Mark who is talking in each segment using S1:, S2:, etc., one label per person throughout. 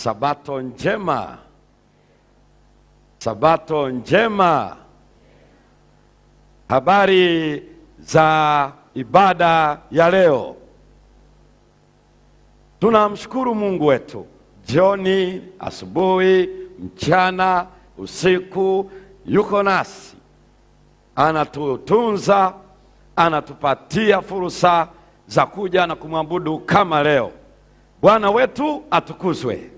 S1: Sabato njema. Sabato njema. Habari za ibada ya leo. Tunamshukuru Mungu wetu. Jioni, asubuhi, mchana, usiku, yuko nasi. Anatutunza, anatupatia fursa za kuja na kumwabudu kama leo. Bwana wetu atukuzwe.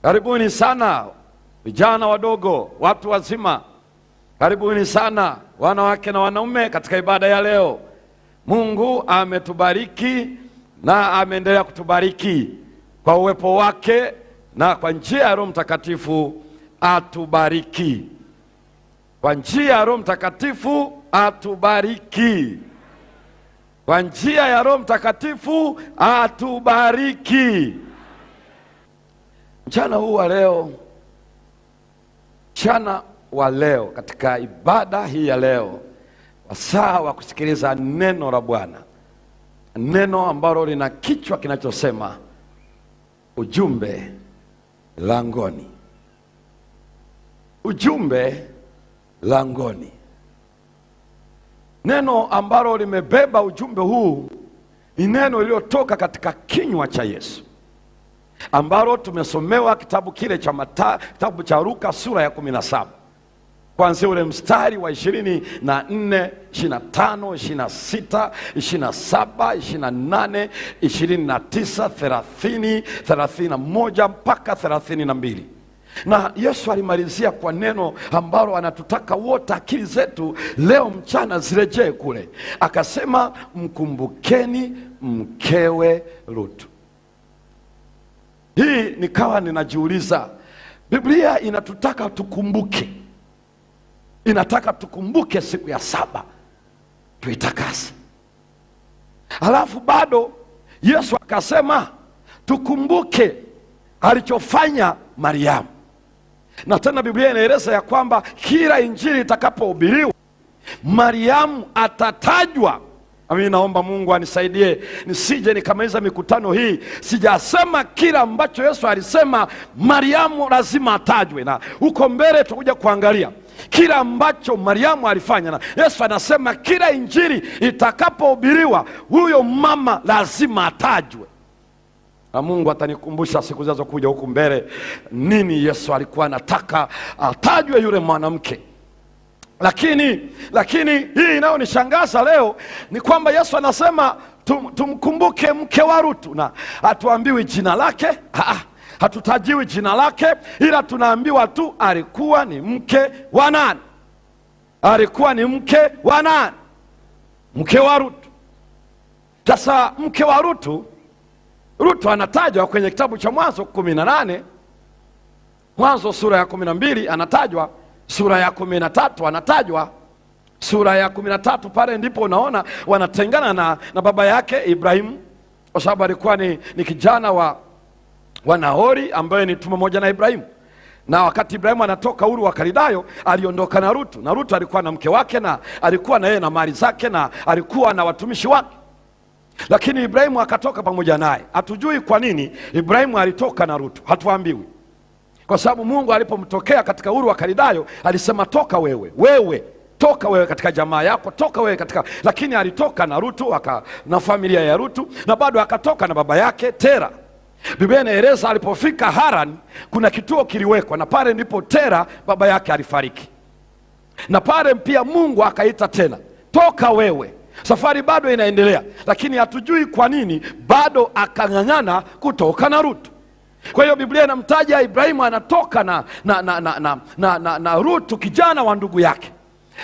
S1: Karibuni sana vijana wadogo, watu wazima. Karibuni sana wanawake na wanaume katika ibada ya leo. Mungu ametubariki na ameendelea kutubariki kwa uwepo wake, na kwa njia ya Roho Mtakatifu atubariki. Kwa njia ya Roho Mtakatifu atubariki. Kwa njia ya Roho Mtakatifu atubariki. Mchana huu wa leo, mchana wa leo, katika ibada hii ya leo, wasaa wa kusikiliza neno la Bwana, neno ambalo lina kichwa kinachosema ujumbe langoni. Ujumbe langoni. Neno ambalo limebeba ujumbe huu ni neno lililotoka katika kinywa cha Yesu, ambalo tumesomewa kitabu kile cha kitabu cha Luka sura ya 17, kuanzia ule mstari wa 24, 25, 26, 27, 28, 29, 30, 31 mpaka 32. Na Yesu alimalizia kwa neno ambalo anatutaka wote akili zetu leo mchana zirejee kule. Akasema, mkumbukeni mkewe Lutu. Hii nikawa ninajiuliza, Biblia inatutaka tukumbuke. Inataka tukumbuke siku ya saba, tuitakase. Alafu bado Yesu akasema tukumbuke alichofanya Mariamu. Na tena Biblia inaeleza ya kwamba kila injili itakapohubiriwa Mariamu atatajwa. Mimi naomba Mungu anisaidie nisije nikamaliza mikutano hii sijasema kila ambacho Yesu alisema Mariamu lazima atajwe, na huko mbele tutakuja kuangalia kila ambacho Mariamu alifanya. Na Yesu anasema kila injili itakapohubiriwa huyo mama lazima atajwe. Na Mungu atanikumbusha siku zinazokuja huku mbele nini Yesu alikuwa anataka atajwe yule mwanamke. Lakini hii inayonishangaza leo ni kwamba Yesu anasema tumkumbuke mke wa Lutu, na hatuambiwi jina lake. Hatutajiwi jina lake, ila tunaambiwa tu alikuwa ni mke wa nani? Alikuwa ni mke wa nani? Mke wa Lutu. Sasa mke wa Lutu anatajwa kwenye kitabu cha Mwanzo 18, Mwanzo sura ya 12 anatajwa, sura ya 13 anatajwa. Sura ya 13 pale ndipo unaona wanatengana na baba yake Ibrahimu, kwa sababu alikuwa ni kijana wa Nahori ambaye ni tumbo moja na Ibrahimu. Na wakati Ibrahimu anatoka Uru wa Kalidayo aliondoka na Lutu, na Lutu alikuwa na mke wake, na alikuwa na yeye na mali zake, na alikuwa na watumishi wake. Lakini Ibrahimu akatoka pamoja naye. Hatujui kwa nini Ibrahimu alitoka na Lutu, hatuambiwi. Kwa sababu Mungu alipomtokea katika Uru wa Kalidayo alisema toka wewe, toka wewe katika jamaa yako, toka wewe katika, lakini alitoka na Lutu na familia ya Lutu, na bado akatoka na baba yake Tera. Biblia inaeleza alipofika Haran kuna kituo kiliwekwa, na pale ndipo Tera baba yake alifariki. Na pale pia Mungu akaita tena, toka wewe. Safari bado inaendelea, lakini hatujui kwa nini bado akang'ang'ana kutoka na Lutu. Kwa hiyo Biblia inamtaja Ibrahimu anatoka na Lutu, kijana wa ndugu yake.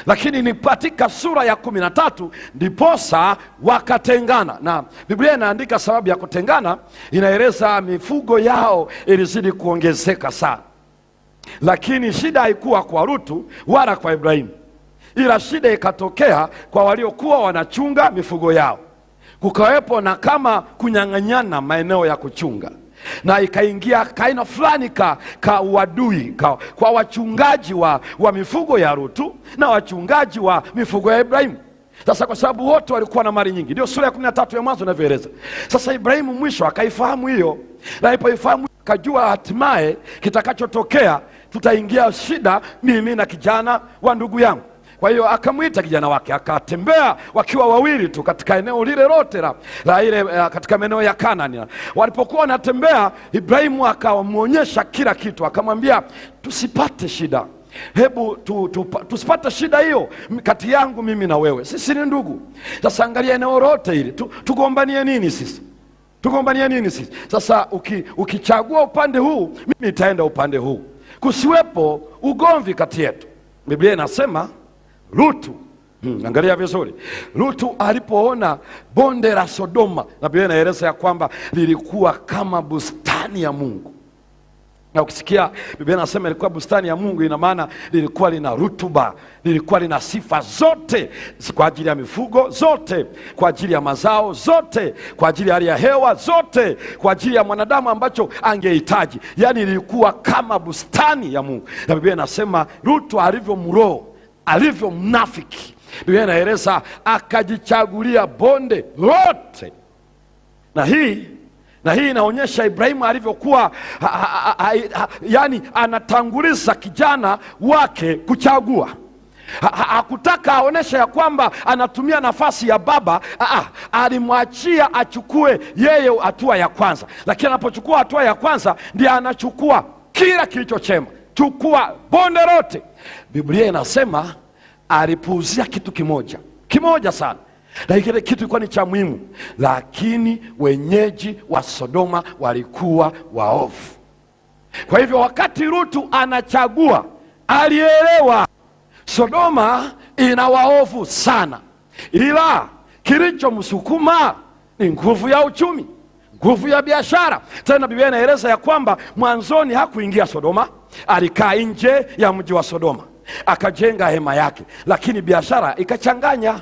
S1: Lakini ni katika sura ya 13 ndiposa wakatengana, na Biblia inaandika sababu ya kutengana, inaeleza mifugo yao ilizidi kuongezeka sana. Lakini shida haikuwa kwa Lutu wala kwa Ibrahimu, ila shida ikatokea kwa waliokuwa wanachunga mifugo yao. Kukawepo na kama kunyang'anyana maeneo ya kuchunga, na ikaingia kaina fulani ka uadui kwa wachungaji wa mifugo ya Lutu na wachungaji wa mifugo ya Ibrahimu. Sasa kwa sababu wote walikuwa na mali nyingi, ndio sura ya 13 ya Mwanzo inavyoeleza. Sasa Ibrahimu mwisho akaifahamu hiyo, na alipoifahamu Kajua hatimaye kitakachotokea, tutaingia shida mimi na kijana wa ndugu yangu. Kwa hiyo akamwita kijana wake, akatembea wakiwa wawili tu katika eneo lile lote la ile katika maeneo ya Kanaani. Walipokuwa wanatembea, Ibrahimu akamwonyesha kila kitu, akamwambia tusipate shida, hebu tusipate shida hiyo kati yangu mimi na wewe, sisi ni ndugu. Sasa angalia eneo lote hili, tugombanie nini sisi? Tugombanie nini sisi? Sasa ukichagua upande huu, mimi nitaenda upande huu, kusiwepo ugomvi kati yetu. Biblia inasema Lutu, angalia vizuri, Lutu alipoona bonde la Sodoma, na Biblia inaeleza ya kwamba lilikuwa kama bustani ya Mungu. Na ukisikia Biblia inasema ilikuwa bustani ya Mungu, ina maana lilikuwa lina rutuba, lilikuwa lina sifa zote kwa ajili ya mifugo, zote kwa ajili ya mazao, zote kwa ajili ya hali ya hewa, zote kwa ajili ya mwanadamu ambacho angehitaji. Yani lilikuwa kama bustani ya Mungu. Na Biblia inasema Lutu alivyo mroho, alivyo mnafiki, Biblia inaeleza akajichagulia bonde lote. Na hii inaonyesha Ibrahimu alivyokuwa yani anatanguliza kijana wake kuchagua. Hakutaka aonesha ya kwamba anatumia nafasi ya baba. Alimwachia achukue yeye hatua ya kwanza, lakini anapochukua hatua ya kwanza ndiye anachukua kila kilicho chema. Chukua bonde lote. Biblia inasema alipuuzia kitu kimoja sana, na kile kitu kilikuwa ni cha muhimu, lakini wenyeji wa Sodoma walikuwa waovu. Kwa hivyo wakati Lutu anachagua, alielewa Sodoma ina waovu sana, ila kilichomsukuma ni nguvu ya uchumi, nguvu ya biashara. Tena Biblia inaeleza ya kwamba mwanzoni hakuingia Sodoma, alikaa nje ya mji wa Sodoma, akajenga hema yake, lakini biashara ikachanganya.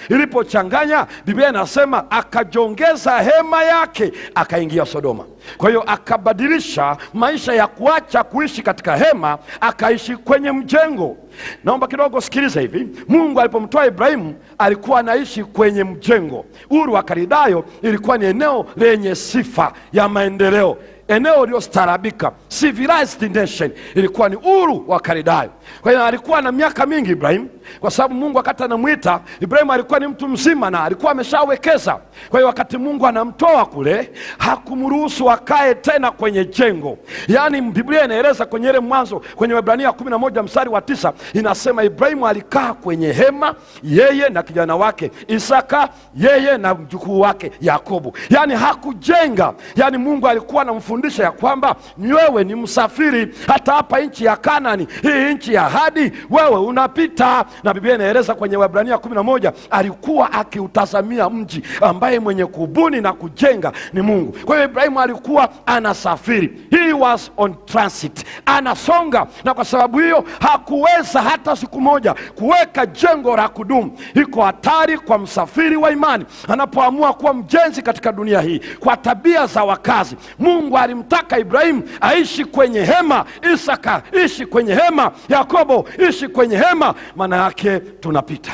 S1: Ilipochanganya, Biblia inasema akajongeza hema yake, akaingia Sodoma. Kwa hiyo akabadilisha maisha ya kuacha kuishi katika hema, akaishi kwenye mjengo. Naomba kidogo sikiliza hivi. Mungu alipomtoa Ibrahimu alikuwa anaishi kwenye mjengo. Uru wa Karidayo ilikuwa ni eneo lenye sifa ya maendeleo, eneo lililostaarabika, civilized nation, ilikuwa ni Uru wa Karidayo. Kwa hiyo alikuwa na miaka mingi Ibrahimu, kwa sababu Mungu wakati anamwita Ibrahimu alikuwa ni mtu mzima na alikuwa ameshawekeza. Kwa hiyo wakati Mungu anamtoa kule, hakumruhusu akae tena kwenye jengo. Yaani Biblia inaeleza kwenye ile Mwanzo, kwenye Waebrania 11 mstari wa 9, inasema Ibrahimu alikaa kwenye hema, yeye na kijana wake Isaka, yeye na mjukuu wake Yakobo. Yaani hakujenga. Yaani Mungu alikuwa anamfundisha ya kwamba wewe ni msafiri, hata hapa nchi ya Kanaani, hii nchi ya ahadi, wewe unapita. Na Biblia inaeleza kwenye Waebrania 11 alikuwa akiutazamia mji ambaye mwenye kubuni na kujenga ni Mungu. Kwa hiyo Ibrahimu alikuwa anasafiri, he was on transit, anasonga. Na kwa sababu hiyo hakuweza hata siku moja kuweka jengo la kudumu. Iko hatari kwa msafiri wa imani anapoamua kuwa mjenzi katika dunia hii kwa tabia za wakazi. Mungu alimtaka Ibrahimu aishi kwenye hema, Isaka ishi kwenye hema, Yakobo ishi kwenye hema. Maana yake tunapita.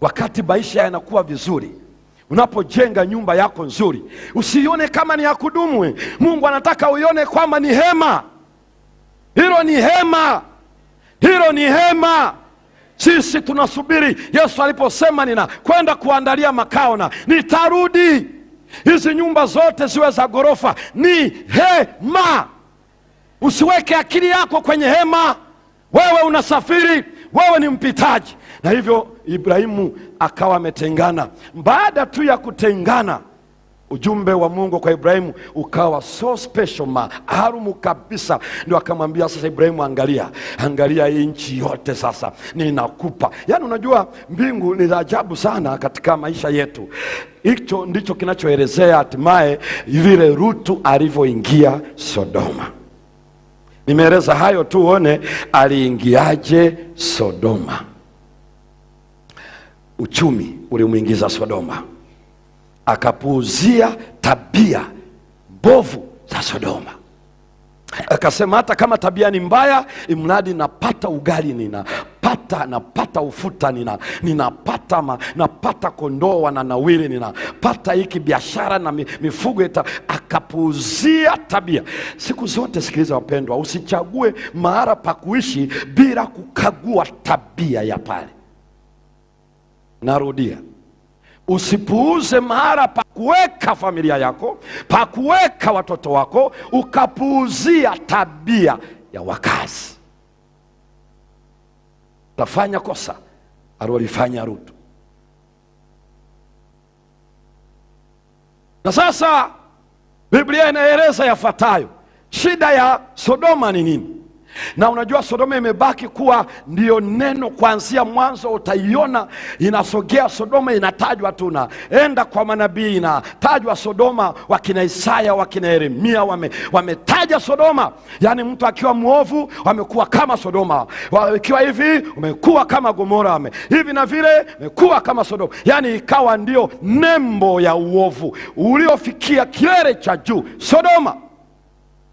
S1: Wakati maisha yanakuwa vizuri, unapojenga nyumba yako nzuri, usione kama ni ya kudumu. Mungu anataka uione kwamba ni hema. Hilo ni hema. Sisi tunasubiri Yesu aliposema ninakwenda kuandalia makao na nitarudi. Hizi nyumba zote ziwe za ghorofa, ni hema. Usiweke akili yako kwenye hema. Wewe unasafiri, wewe ni mpitaji. Na hivyo Ibrahimu akawa ametengana. Baada tu ya kutengana, ujumbe wa Mungu kwa Ibrahimu ukawa so special, maalum kabisa. Ndio akamwambia sasa, Ibrahimu, angalia hii nchi yote sasa ninakupa. Yaani unajua mbingu ni ajabu sana katika maisha yetu. Hicho ndicho kinachoelezea hatimaye vile Lutu alivyoingia Sodoma. Nimeeleza hayo tu, uone aliingiaje Sodoma. Uchumi ulimuingiza Sodoma, akapuuzia tabia mbovu za Sodoma. Akasema hata kama tabia ni mbaya, imradi napata ugali, ninapata napata ufuta, napata kondoo wananawiri, ninapata hiki biashara na mifugo akapuuzia tabia. Siku zote sikiliza wapendwa, usichague mahali pa kuishi bila kukagua tabia ya pale. Narudia, usipuuze mahali pa kuweka familia yako, pa kuweka watoto wako, ukapuuzia tabia ya wakazi. Tafanya kosa alilofanya Rutu. Na sasa Biblia inaeleza yafuatayo. Shida ya Sodoma ni nini? Na unajua Sodoma imebaki kuwa ndio neno kuanzia mwanzo, utaiona inasogea Sodoma, inatajwa tu. Naenda kwa manabii inatajwa Sodoma, wakina Isaya, wakina Yeremia wametaja Sodoma. Yani mtu akiwa muovu wamekuwa kama Sodoma, wakiwa hivi wamekuwa kama Gomora, hivi na vile wamekuwa kama Sodoma. Yani ikawa ndio nembo ya uovu uliofikia kilele cha juu, Sodoma.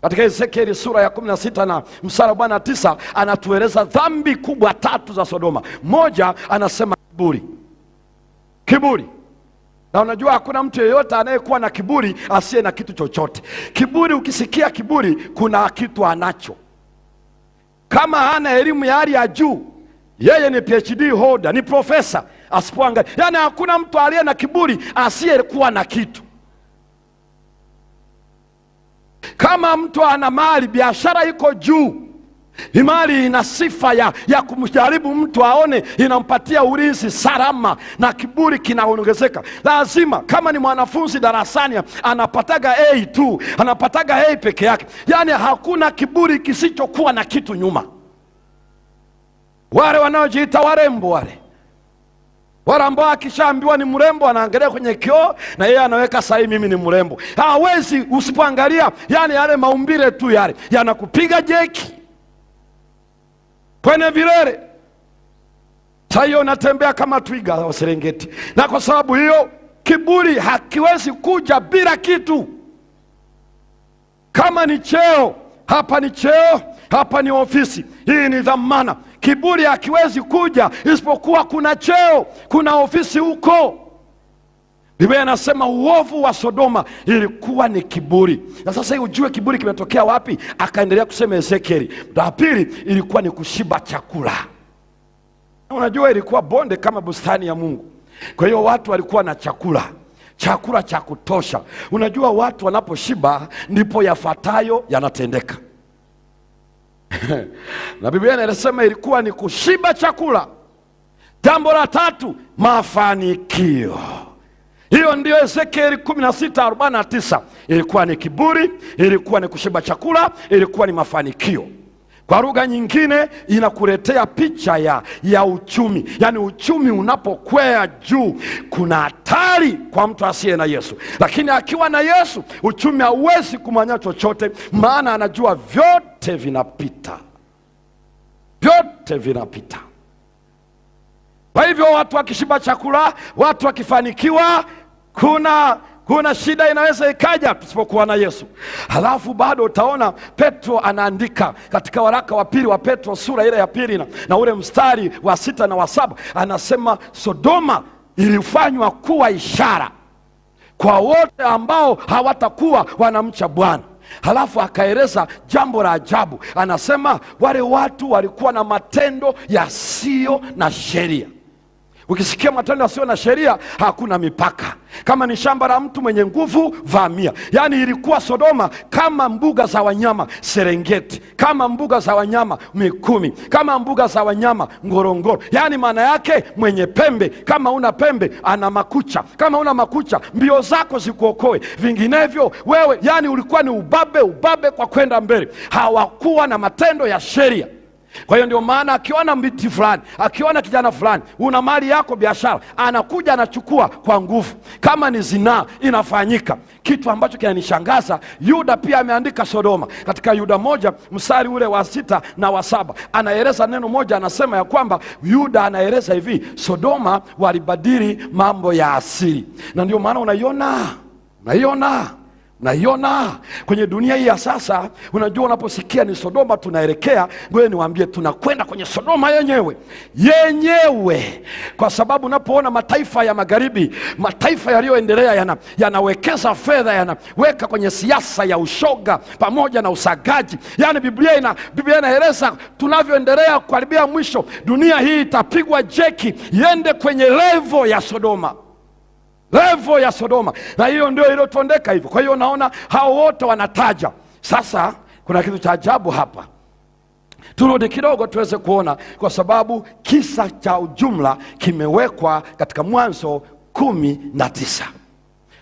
S1: Katika Ezekieli sura ya 16 na mstari wa 9 anatueleza dhambi kubwa 3 za Sodoma. Moja, anasema kiburi. Na unajua hakuna mtu yeyote anayekuwa na kiburi asiye na kitu chochote. Kiburi, ukisikia kiburi, kuna kitu anacho. Kama hana elimu ya hali ya juu, yeye ni PhD holder, ni profesa, asipoangalia. Yani hakuna mtu aliye na kiburi asiyekuwa na kitu. Kama mtu ana mali, biashara iko juu, mali ina sifa ya kumjaribu mtu aone inampatia ulinzi salama, na kiburi kinaongezeka. Lazima kama ni mwanafunzi darasani anapataga A tu, anapataga A peke yake. Yani hakuna kiburi kisichokuwa na kitu nyuma. Wale wanaojiita warembo, wale ambao akishaambiwa ni mrembo anaangalia kwenye kioo na yeye anaweka sahihi, mimi ni mrembo. Hawezi, usipoangalia yani yale maumbile tu yale yanakupiga jeki kwenye vilele. Sasa unatembea kama twiga wa Serengeti. Na kwa sababu hiyo kiburi hakiwezi kuja bila kitu. Kama ni cheo, hapa ni cheo, hapa ni ofisi, hii ni dhamana. Kiburi hakiwezi kuja isipokuwa kuna cheo, kuna ofisi huko. Biblia inasema uovu wa Sodoma ilikuwa ni kiburi. Na sasa ujue kiburi kimetokea wapi? Akaendelea kusema Ezekieli. La pili ilikuwa ni kushiba chakula. Unajua ilikuwa bonde kama bustani ya Mungu. Kwa hiyo watu walikuwa na chakula cha kutosha. Unajua watu wanaposhiba ndipo yafuatayo yanatendeka. Na Biblia inasema ilikuwa ni kushiba chakula. Jambo la tatu, mafanikio. Hiyo ndio Ezekieli 16:49. Ilikuwa ni kiburi, ilikuwa ni kushiba chakula, ilikuwa ni mafanikio. Kwa lugha nyingine inakuletea picha ya uchumi. Yani uchumi unapokwea juu, kuna hatari kwa mtu asiye na Yesu. Lakini akiwa na Yesu, uchumi hauwezi kumanya chochote, maana anajua vyote vinapita. Vyote vinapita. Kwa hivyo watu wakishiba chakula, watu wakifanikiwa, kuna shida inaweza ikaja tusipokuwa na Yesu. Halafu bado utaona Petro anaandika katika waraka wa pili wa Petro sura ile ya pili na ule mstari wa 6 na wa 7, anasema Sodoma ilifanywa kuwa ishara kwa wote ambao hawatakuwa wanamcha Bwana. Halafu akaeleza jambo la ajabu, anasema wale watu walikuwa na matendo yasiyo na sheria. Ukisikia matendo yasiyo na sheria, hakuna mipaka. Kama ni shamba la mtu mwenye nguvu, vamia. Yani ilikuwa Sodoma kama mbuga za wanyama Serengeti, kama mbuga za wanyama Mikumi, kama mbuga za wanyama Ngorongoro. Yani maana yake mwenye pembe, kama una pembe ana makucha, kama una makucha mbio zako zikuokoe, vinginevyo wewe yani ulikuwa ni ubabe kwa kwenda mbele. Hawakuwa na matendo ya sheria. Kwa hiyo ndio maana akiona miti fulani, akiona kijana fulani, una mali yako, biashara, anakuja anachukua kwa nguvu. Kama ni zinaa inafanyika. Kitu ambacho kinanishangaza, Yuda pia ameandika Sodoma. Katika Yuda 1 mstari ule wa 6 na wa 7, anaeleza neno moja, anasema ya kwamba Yuda anaeleza hivi, Sodoma walibadili mambo ya asili. Na ndio maana unaiona Naiona kwenye dunia hii ya sasa. Unajua, unaposikia ni Sodoma tunaelekea, ngoja niwaambie, tunakwenda kwenye Sodoma yenyewe. Kwa sababu unapoona mataifa ya magharibi, mataifa yaliyoendelea yanawekeza fedha, yanaweka kwenye siasa ya ushoga pamoja na usagaji. Yani Biblia inaeleza tunavyoendelea kukaribia mwisho, dunia hii itapigwa jeki iende kwenye levo ya Sodoma. Na hiyo ndio iliyotondeka hivyo. Kwa hiyo naona hao wote wanataja. Sasa kuna kitu cha ajabu hapa. Turudi kidogo tuweze kuona, kwa sababu kisa cha ujumla kimewekwa katika Mwanzo 19.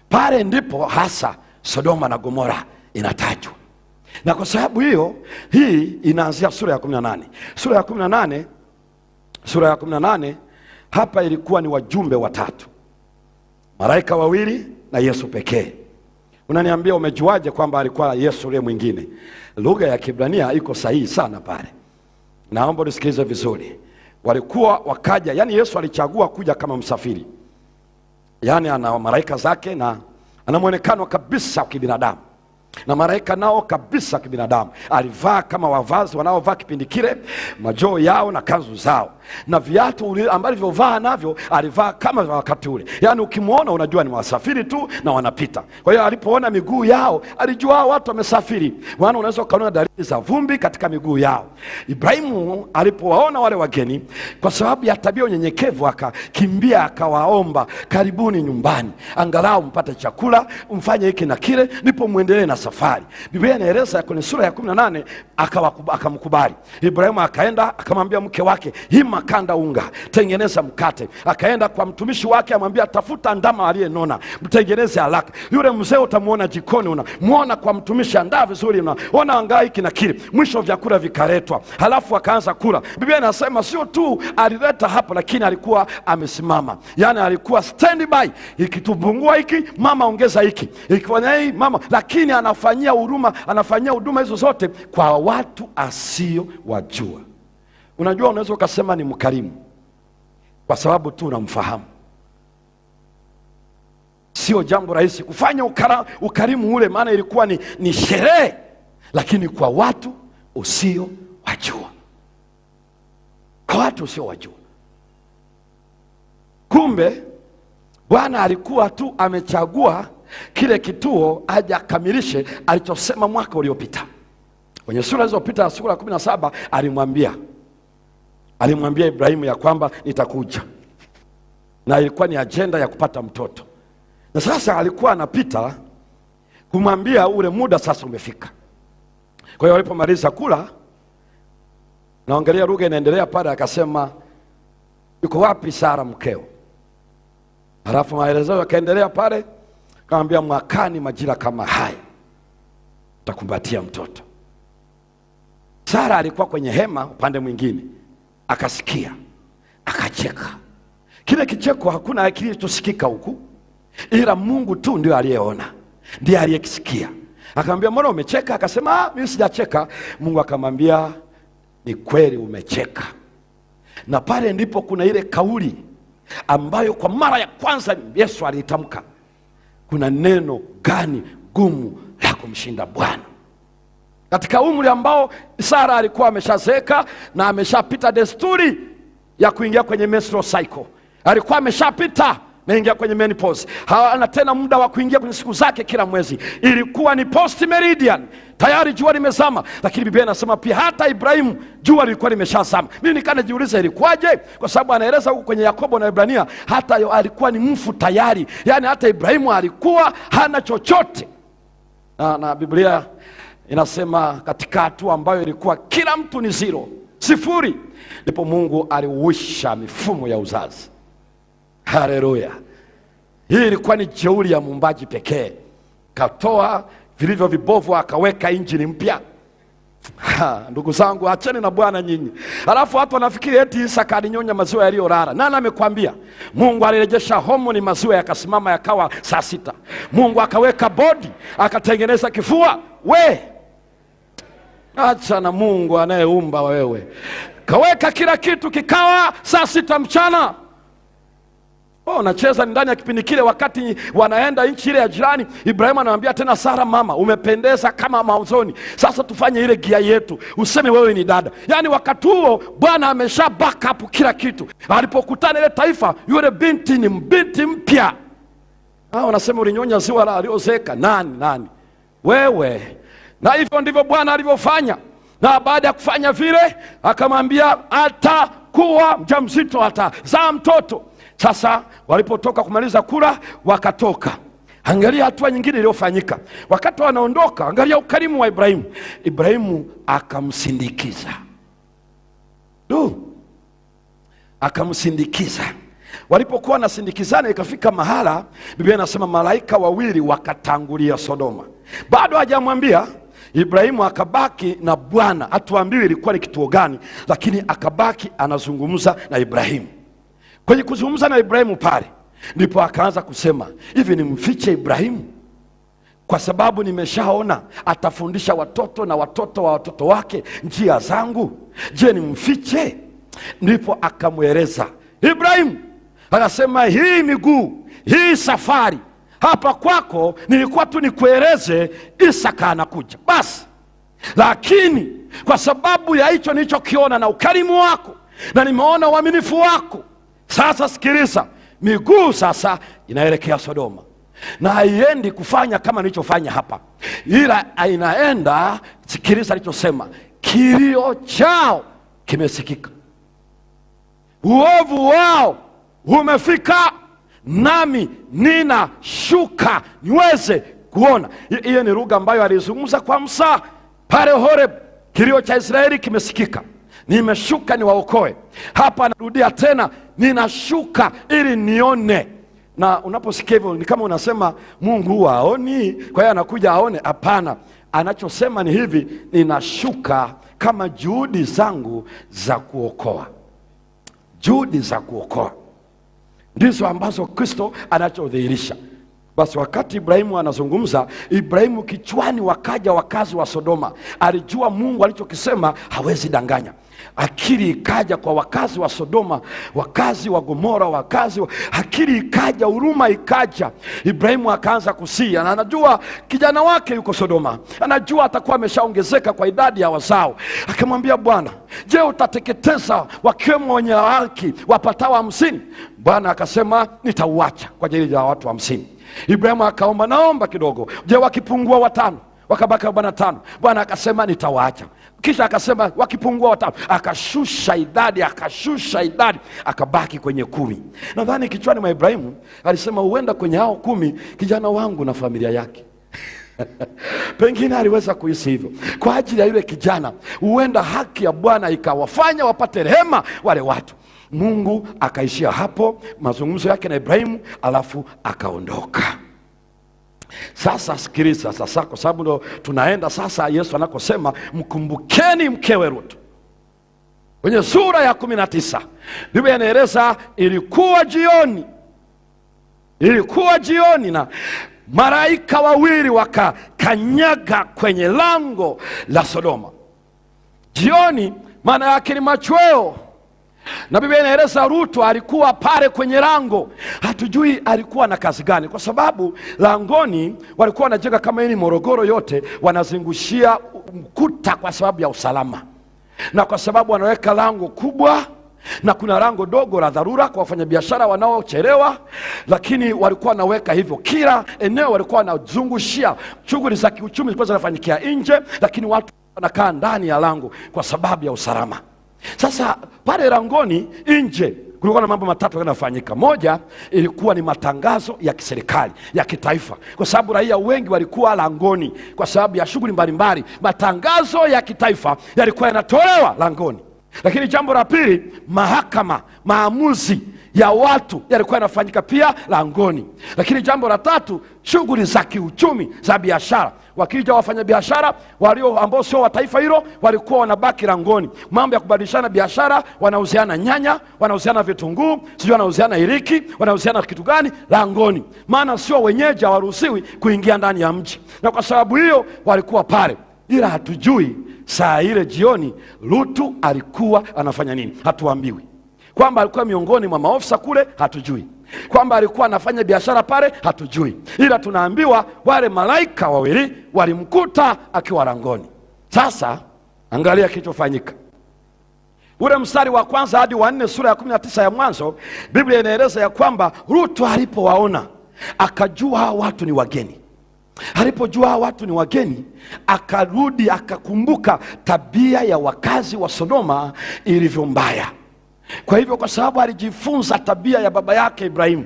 S1: Pale ndipo hasa Sodoma na Gomora inatajwa. Na kwa sababu hiyo, hii inaanzia sura ya 18. Sura ya 18 hapa ilikuwa ni wajumbe watatu, malaika wawili na Yesu pekee. Unaniambia umejuaje kwamba alikuwa Yesu yule mwingine? Lugha ya Kiebrania iko sahihi sana pale. Naomba nisikilize vizuri. Walikuwa wakaja, yani Yesu alichagua kuja kama msafiri. Yani ana malaika zake na ana muonekano kabisa wa kibinadamu. Na malaika nao kabisa kibinadamu. Alivaa kama wavazi wanaovaa kipindi kile, majoo yao na kanzu zao, na viatu ambavyo vaa navyo alivaa kama wakati ule. Yani ukimwona unajua ni wasafiri tu na wanapita. Kwa hiyo alipoona miguu yao alijua watu wamesafiri, maana unaweza kuona dalili za vumbi katika miguu yao. Ibrahimu alipowaona wale wageni, kwa sababu ya tabia unyenyekevu, akakimbia akawaomba, karibuni nyumbani, angalau mpate chakula, mfanye hiki na kile, ndipo muendelee na safari. Biblia inaeleza kwenye sura ya 18 akamkubali. Ibrahimu akaenda akamwambia mke wake, hima kanda unga, tengeneza mkate. Akaenda kwa mtumishi wake amwambia, tafuta ndama aliyenona, mtengeneze haraka. Yule mzee utamuona jikoni, unamuona kwa mtumishi, andaa vizuri, unaona angaa hiki na kile. Mwisho vyakula vikaletwa, halafu akaanza kula. Biblia inasema sio tu alileta hapo, lakini alikuwa amesimama. Yani alikuwa standby, ikitubungua hiki mama ongeza hiki, ikifanya hii mama, lakini anafanyia huduma hizo zote kwa watu asio wajua. Unajua, unaweza ukasema ni mkarimu kwa sababu tu unamfahamu. Sio jambo rahisi kufanya ukarimu ule, maana ilikuwa ni sherehe, lakini kwa watu usio wajua. Kumbe Bwana alikuwa tu amechagua kile kituo aje akamilishe alichosema mwaka uliopita. Kwenye sura zilizopita, sura 17, alimwambia Ibrahimu ya kwamba nitakuja, na ilikuwa ni agenda ya kupata mtoto. Na sasa alikuwa anapita kumwambia ule muda sasa umefika. Kwa hiyo walipomaliza kula, naangalia lugha inaendelea pale, akasema, yuko wapi Sara mkeo? Halafu maelezo yakaendelea pale, akamwambia, mwakani majira kama haya utakumbatia mtoto. Sara alikuwa kwenye hema upande mwingine, akasikia, akacheka. Kile kicheko hakuna kilichosikika huku, ila Mungu tu ndio aliyeona, ndiye aliyekisikia. Akamwambia, mbona umecheka? Akasema, mimi sijacheka. Mungu akamwambia, ni kweli umecheka. Na pale ndipo kuna ile kauli ambayo kwa mara ya kwanza Yesu alitamka. Kuna neno gani gumu la kumshinda Bwana? Katika umri ambao Sara alikuwa ameshazeeka na ameshapita desturi ya kuingia kwenye menstrual cycle, alikuwa ameshapita naingia kwenye menopause, hana tena muda wa kuingia kwenye siku zake kila mwezi. Ilikuwa ni post meridian, tayari jua limezama. Lakini Biblia inasema pia hata Ibrahimu jua lilikuwa limeshazama. Mimi nikajiuliza ilikuwaje, kwa sababu anaeleza huko kwenye Yakobo na Ibrania hata alikuwa ni mfu tayari. Yani hata Ibrahimu alikuwa hana chochote, na Biblia inasema katika hatua ambayo ilikuwa kila mtu ni sifuri, ndipo Mungu aliuisha mifumo ya uzazi. Haleluya! Hii ilikuwa ni jeuri ya muumbaji pekee. Katoa vilivyo vibovu akaweka injini mpya. Ndugu zangu, acheni na Bwana nyinyi. Alafu watu wanafikiri eti Isaka alinyonya maziwa yaliyorara. Nani amekwambia? Mungu alirejesha homoni, maziwa yakasimama yakawa saa 6. Mungu akaweka bodi, akatengeneza kifua. Acha na Mungu anayeumba wewe. Kaweka kila kitu kikawa saa 6 mchana. Nacheza ndani ya kipindi kile, wakati wanaenda nchi ile ya jirani, Ibrahimu anamwambia tena Sara, mama, umependeza kama mwanzoni, sasa tufanye ile gia yetu, useme wewe ni dada. Yaani wakati huo Bwana amesha back up kila kitu. Alipokutana ile taifa, yule binti ni binti mpya. Wanasema ulinyonya ziwa la aliozeka. Nani? Wewe. Na hivyo ndivyo Bwana alivyofanya. Na baada ya kufanya vile, akamwambia atakuwa mjamzito, atazaa mtoto. Sasa walipotoka kumaliza kula, wakatoka. Angalia hatua nyingine iliyofanyika. Wakati wanaondoka, angalia ukarimu wa Ibrahimu. Ibrahimu akamsindikiza. Akamsindikiza. Walipokuwa nasindikizana, ikafika mahala, Biblia inasema malaika wawili wakatangulia Sodoma. Bado hajamwambia Ibrahimu, akabaki na Bwana. Hatuambiwi ilikuwa ni kituo gani, lakini akabaki anazungumza na Ibrahimu. Kwenye kuzungumza na Ibrahimu pale, ndipo akaanza kusema, hivi nimfiche Ibrahimu? Kwa sababu nimeshaona atafundisha watoto na watoto wa watoto wake njia zangu. Je, nimfiche? Ndipo akamweleza Ibrahimu, akasema, hii miguu, hii safari hapa kwako, nilikuwa tu nikueleze Isaka anakuja basi. Lakini kwa sababu ya hicho nilichokiona na ukarimu wako, na nimeona uaminifu wako, sasa sikiliza, miguu sasa inaelekea Sodoma, na haiendi kufanya kama nilichofanya hapa, ila inaenda, sikiliza alichosema, kilio chao kimesikika, uovu wao umefika, nami ninashuka niweze kuona. Hiyo ni lugha ambayo alizungumza kwa Musa pale Horeb. Kilio cha Israeli kimesikika, nimeshuka niwaokoe. Hapa anarudia tena, ninashuka ili nione. Na unaposikia hivyo ni kama unasema Mungu haoni, kwa hiyo anakuja aone. Hapana, anachosema ni hivi, ninashuka kama juhudi zangu za kuokoa. Juhudi za kuokoa ndizo ambazo Kristo anachodhihirisha. Basi wakati Ibrahimu anazungumza, Ibrahimu kichwani wakaja wakazi wa Sodoma. Alijua Mungu alichokisema hawezi danganya. Akili ikaja kwa wakazi wa Sodoma, wakazi wa Gomora, akili ikaja, huruma ikaja. Ibrahimu akaanza kusia, na anajua kijana wake yuko Sodoma, anajua atakuwa ameshaongezeka kwa idadi ya wazao. Akamwambia Bwana, je, utateketeza wakiwemo wenye haki wapatao 50? Bwana akasema, nitauacha kwa ajili ya watu 50. Ibrahimu akaomba, naomba kidogo, je, wakipungua 5? Wakabaki 45. Bwana akasema, nitawaacha. Kisha akasema wakipungua 5, akashusha idadi, akabaki kwenye 10. Nadhani kichwani mwa Ibrahimu alisema, huenda kwenye hao 10 kijana wangu na familia yake. Pengine aliweza kuhisi hivyo kwa ajili ya yule kijana, huenda haki ya Bwana ikawafanya wapate rehema wale watu. Mungu akaishia hapo mazungumzo yake na Ibrahimu, alafu akaondoka. Sasa sikiliza sasa, kwa sababu ndo tunaenda sasa Yesu anakosema mkumbukeni mkewe Rutu. Kwenye sura ya 19 Biblia inaeleza ilikuwa jioni na malaika wawili wakakanyaga kwenye lango la Sodoma. Jioni maana yake ni machweo. Na Biblia inaeleza Rutu alikuwa pale kwenye lango. Hatujui alikuwa na kazi gani, kwa sababu langoni walikuwa wanajenga kama hili Morogoro yote, wanazingushia mkuta kwa sababu ya usalama, na kwa sababu wanaweka lango kubwa na kuna lango dogo la dharura kwa wafanyabiashara wanaochelewa. Lakini walikuwa wanaweka hivyo, kila eneo walikuwa wanazungushia. Shughuli za kiuchumi zilikuwa zinafanyikia nje, lakini watu wanakaa ndani ya lango kwa sababu ya usalama. Sasa pale langoni nje kulikuwa na mambo matatu yanayofanyika. Moja, ilikuwa ni matangazo ya kiserikali ya kitaifa, kwa sababu raia wengi walikuwa langoni kwa sababu ya shughuli mbalimbali. Matangazo ya kitaifa yalikuwa yanatolewa langoni. Lakini jambo la pili, mahakama, maamuzi ya watu yalikuwa yanafanyika pia langoni. Lakini jambo la tatu, shughuli za kiuchumi za biashara. Wakija wafanyabiashara ambao sio wa taifa hilo walikuwa wanabaki langoni. Mambo ya kubadilishana biashara, wanauziana nyanya, wanauziana vitunguu, sijui wanauziana iliki, wanauziana kitu gani, langoni. Maana sio wenyeji, hawaruhusiwi kuingia ndani ya mji. Na kwa sababu hiyo walikuwa pale. Ila hatujui saa ile jioni Lutu alikuwa anafanya nini. Hatuambiwi kwamba alikuwa miongoni mwa maofisa kule, hatujui. Kwamba alikuwa anafanya biashara pale hatujui, ila tunaambiwa wale malaika wawili walimkuta akiwa langoni. Sasa angalia kilichofanyika. Ule mstari wa kwanza hadi wa 4 sura ya 19 ya Mwanzo, Biblia inaeleza ya kwamba Rutu alipowaona akajua hao watu ni wageni. Alipojua hao watu ni wageni, akarudi akakumbuka tabia ya wakazi wa Sodoma ilivyo mbaya. Kwa hivyo, kwa sababu alijifunza tabia ya baba yake Ibrahimu,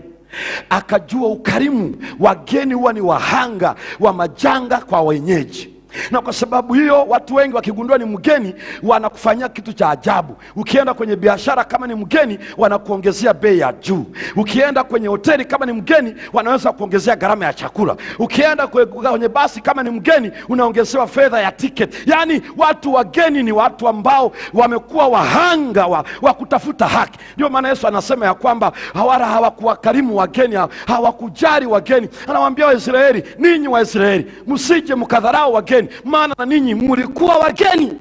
S1: akajua ukarimu, wageni huwa ni wahanga wa majanga kwa wenyeji. Na kwa sababu hiyo watu wengi wakigundua ni mgeni wanakufanyia kitu cha ajabu. Ukienda kwenye biashara kama ni mgeni wanakuongezea bei ya juu. Ukienda kwenye hoteli kama ni mgeni wanaweza kuongezea gharama ya chakula. Ukienda kwenye basi kama ni mgeni unaongezewa fedha ya tiketi. Yaani watu wageni ni watu ambao wamekuwa wahanga wa kutafuta haki. Ndio maana Yesu anasema ya kwamba hawakuwakarimu wageni, hawakujali wageni. Anawaambia Waisraeli, ninyi Waisraeli msije mkadharau wageni, maana na ninyi mlikuwa wageni.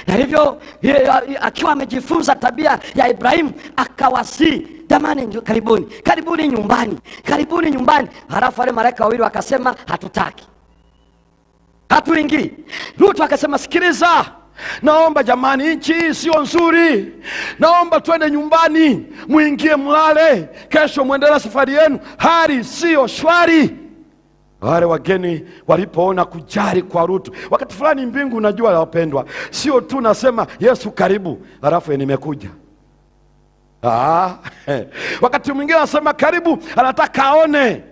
S1: Na hivyo akiwa amejifunza tabia ya Ibrahimu akawasi, jamani karibuni nyumbani. Halafu wale malaika wawili wakasema hatutaki, hatuingii. Lutu akasema sikiliza, naomba jamani, nchi sio nzuri, naomba twende nyumbani, muingie mlale, kesho muendelee safari yenu, hali sio shwari. Wale wageni walipoona kujali kwa Rutu, wakati fulani mbingu, unajua ya wapendwa, sio tu nasema Yesu karibu halafu nimekuja. Wakati mwingine anasema karibu, anataka aone.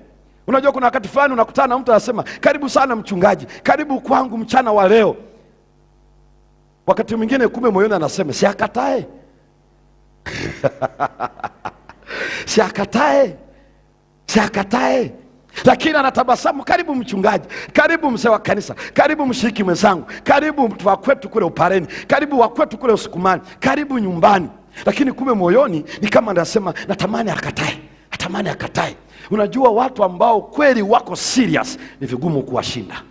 S1: Unajua kuna wakati fulani unakutana na mtu anasema karibu sana mchungaji, karibu kwangu mchana wa leo. Wakati mwingine kumbe moyoni anasema siakatae. Siakatae. Lakini anatabasamu, karibu mchungaji, karibu mzee wa kanisa, karibu mshiriki mwenzangu, karibu mtu wa kwetu kule Upareni, karibu wa kwetu kule Usukumani, karibu nyumbani. Lakini kumbe moyoni ni kama anasema natamani akatae. Unajua watu ambao kweli wako serious ni vigumu kuwashinda.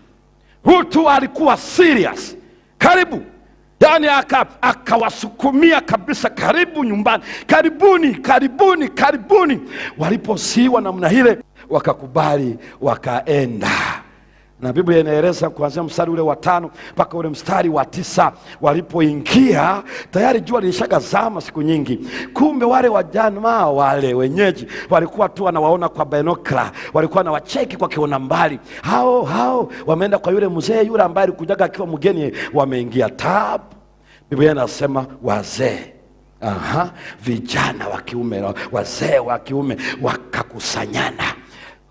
S1: Rutu alikuwa serious, karibu. Yaani akawasukumia kabisa, karibu nyumbani, karibuni. Waliposiwa namna ile wakakubali, wakaenda. Na Biblia inaeleza kuanzia mstari ule wa 5 mpaka ule mstari wa 9, walipoingia tayari jua lilishazama siku nyingi. Kumbe wale wajamaa wale wenyeji walikuwa tu wanawaona kwa binokla, walikuwa na wacheki kwa kiona mbali. Hao wameenda kwa yule mzee yule ambaye alikujaga akiwa mgeni, wameingia tab. Biblia inasema wazee, vijana wa kiume, wazee wa kiume wakakusanyana.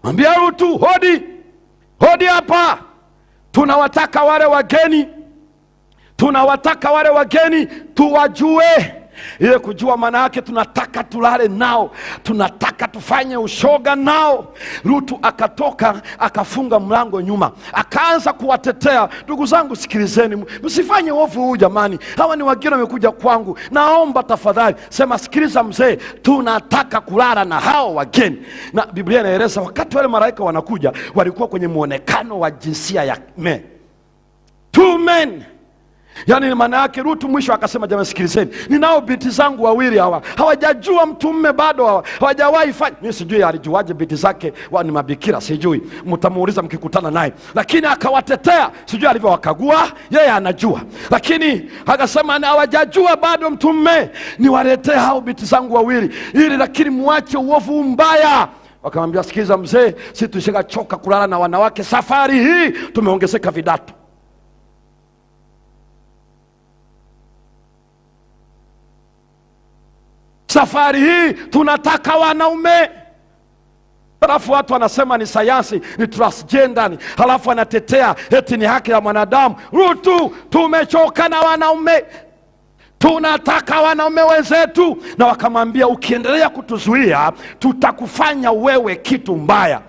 S1: Mwambia Rutu, hodi hapa, tunawataka wale wageni tuwajue. Ile kujua maana yake tunataka tulale nao, tunataka tufanye ushoga nao. Rutu akatoka akafunga mlango nyuma, akaanza kuwatetea. Ndugu zangu sikilizeni, msifanye hofu huu jamani, hawa ni wageni wamekuja kwangu, naomba tafadhali. Sema sikiliza mzee, tunataka kulala na hao wageni. Na Biblia inaeleza wakati wale malaika wanakuja walikuwa kwenye muonekano wa jinsia ya two men. Yaani maana yake Rutu mwisho akasema jamani sikilizeni, ninao binti zangu wawili hawajajua mtu mume bado, hawajawahi fanya. Mimi sijui alijuaje binti zake ni mabikira, sijui, mtamuuliza mkikutana naye. Lakini akawatetea, sijui alivyowakagua, yeye anajua. Lakini akasema hawajajua bado mtu mume, niwaletee hao binti zangu wawili ili lakini muache uovu mbaya. Wakamwambia sikiliza mzee, sisi tushakachoka kulala na wanawake, safari hii tumeongezeka vidato. Safari hii tunataka wanaume. Halafu watu wanasema ni sayansi, ni transgender, halafu anatetea eti ni haki ya mwanadamu. Rutu, tumechoka na wanaume, tunataka wanaume wenzetu. Na wakamwambia ukiendelea kutuzuia tutakufanya wewe kitu mbaya.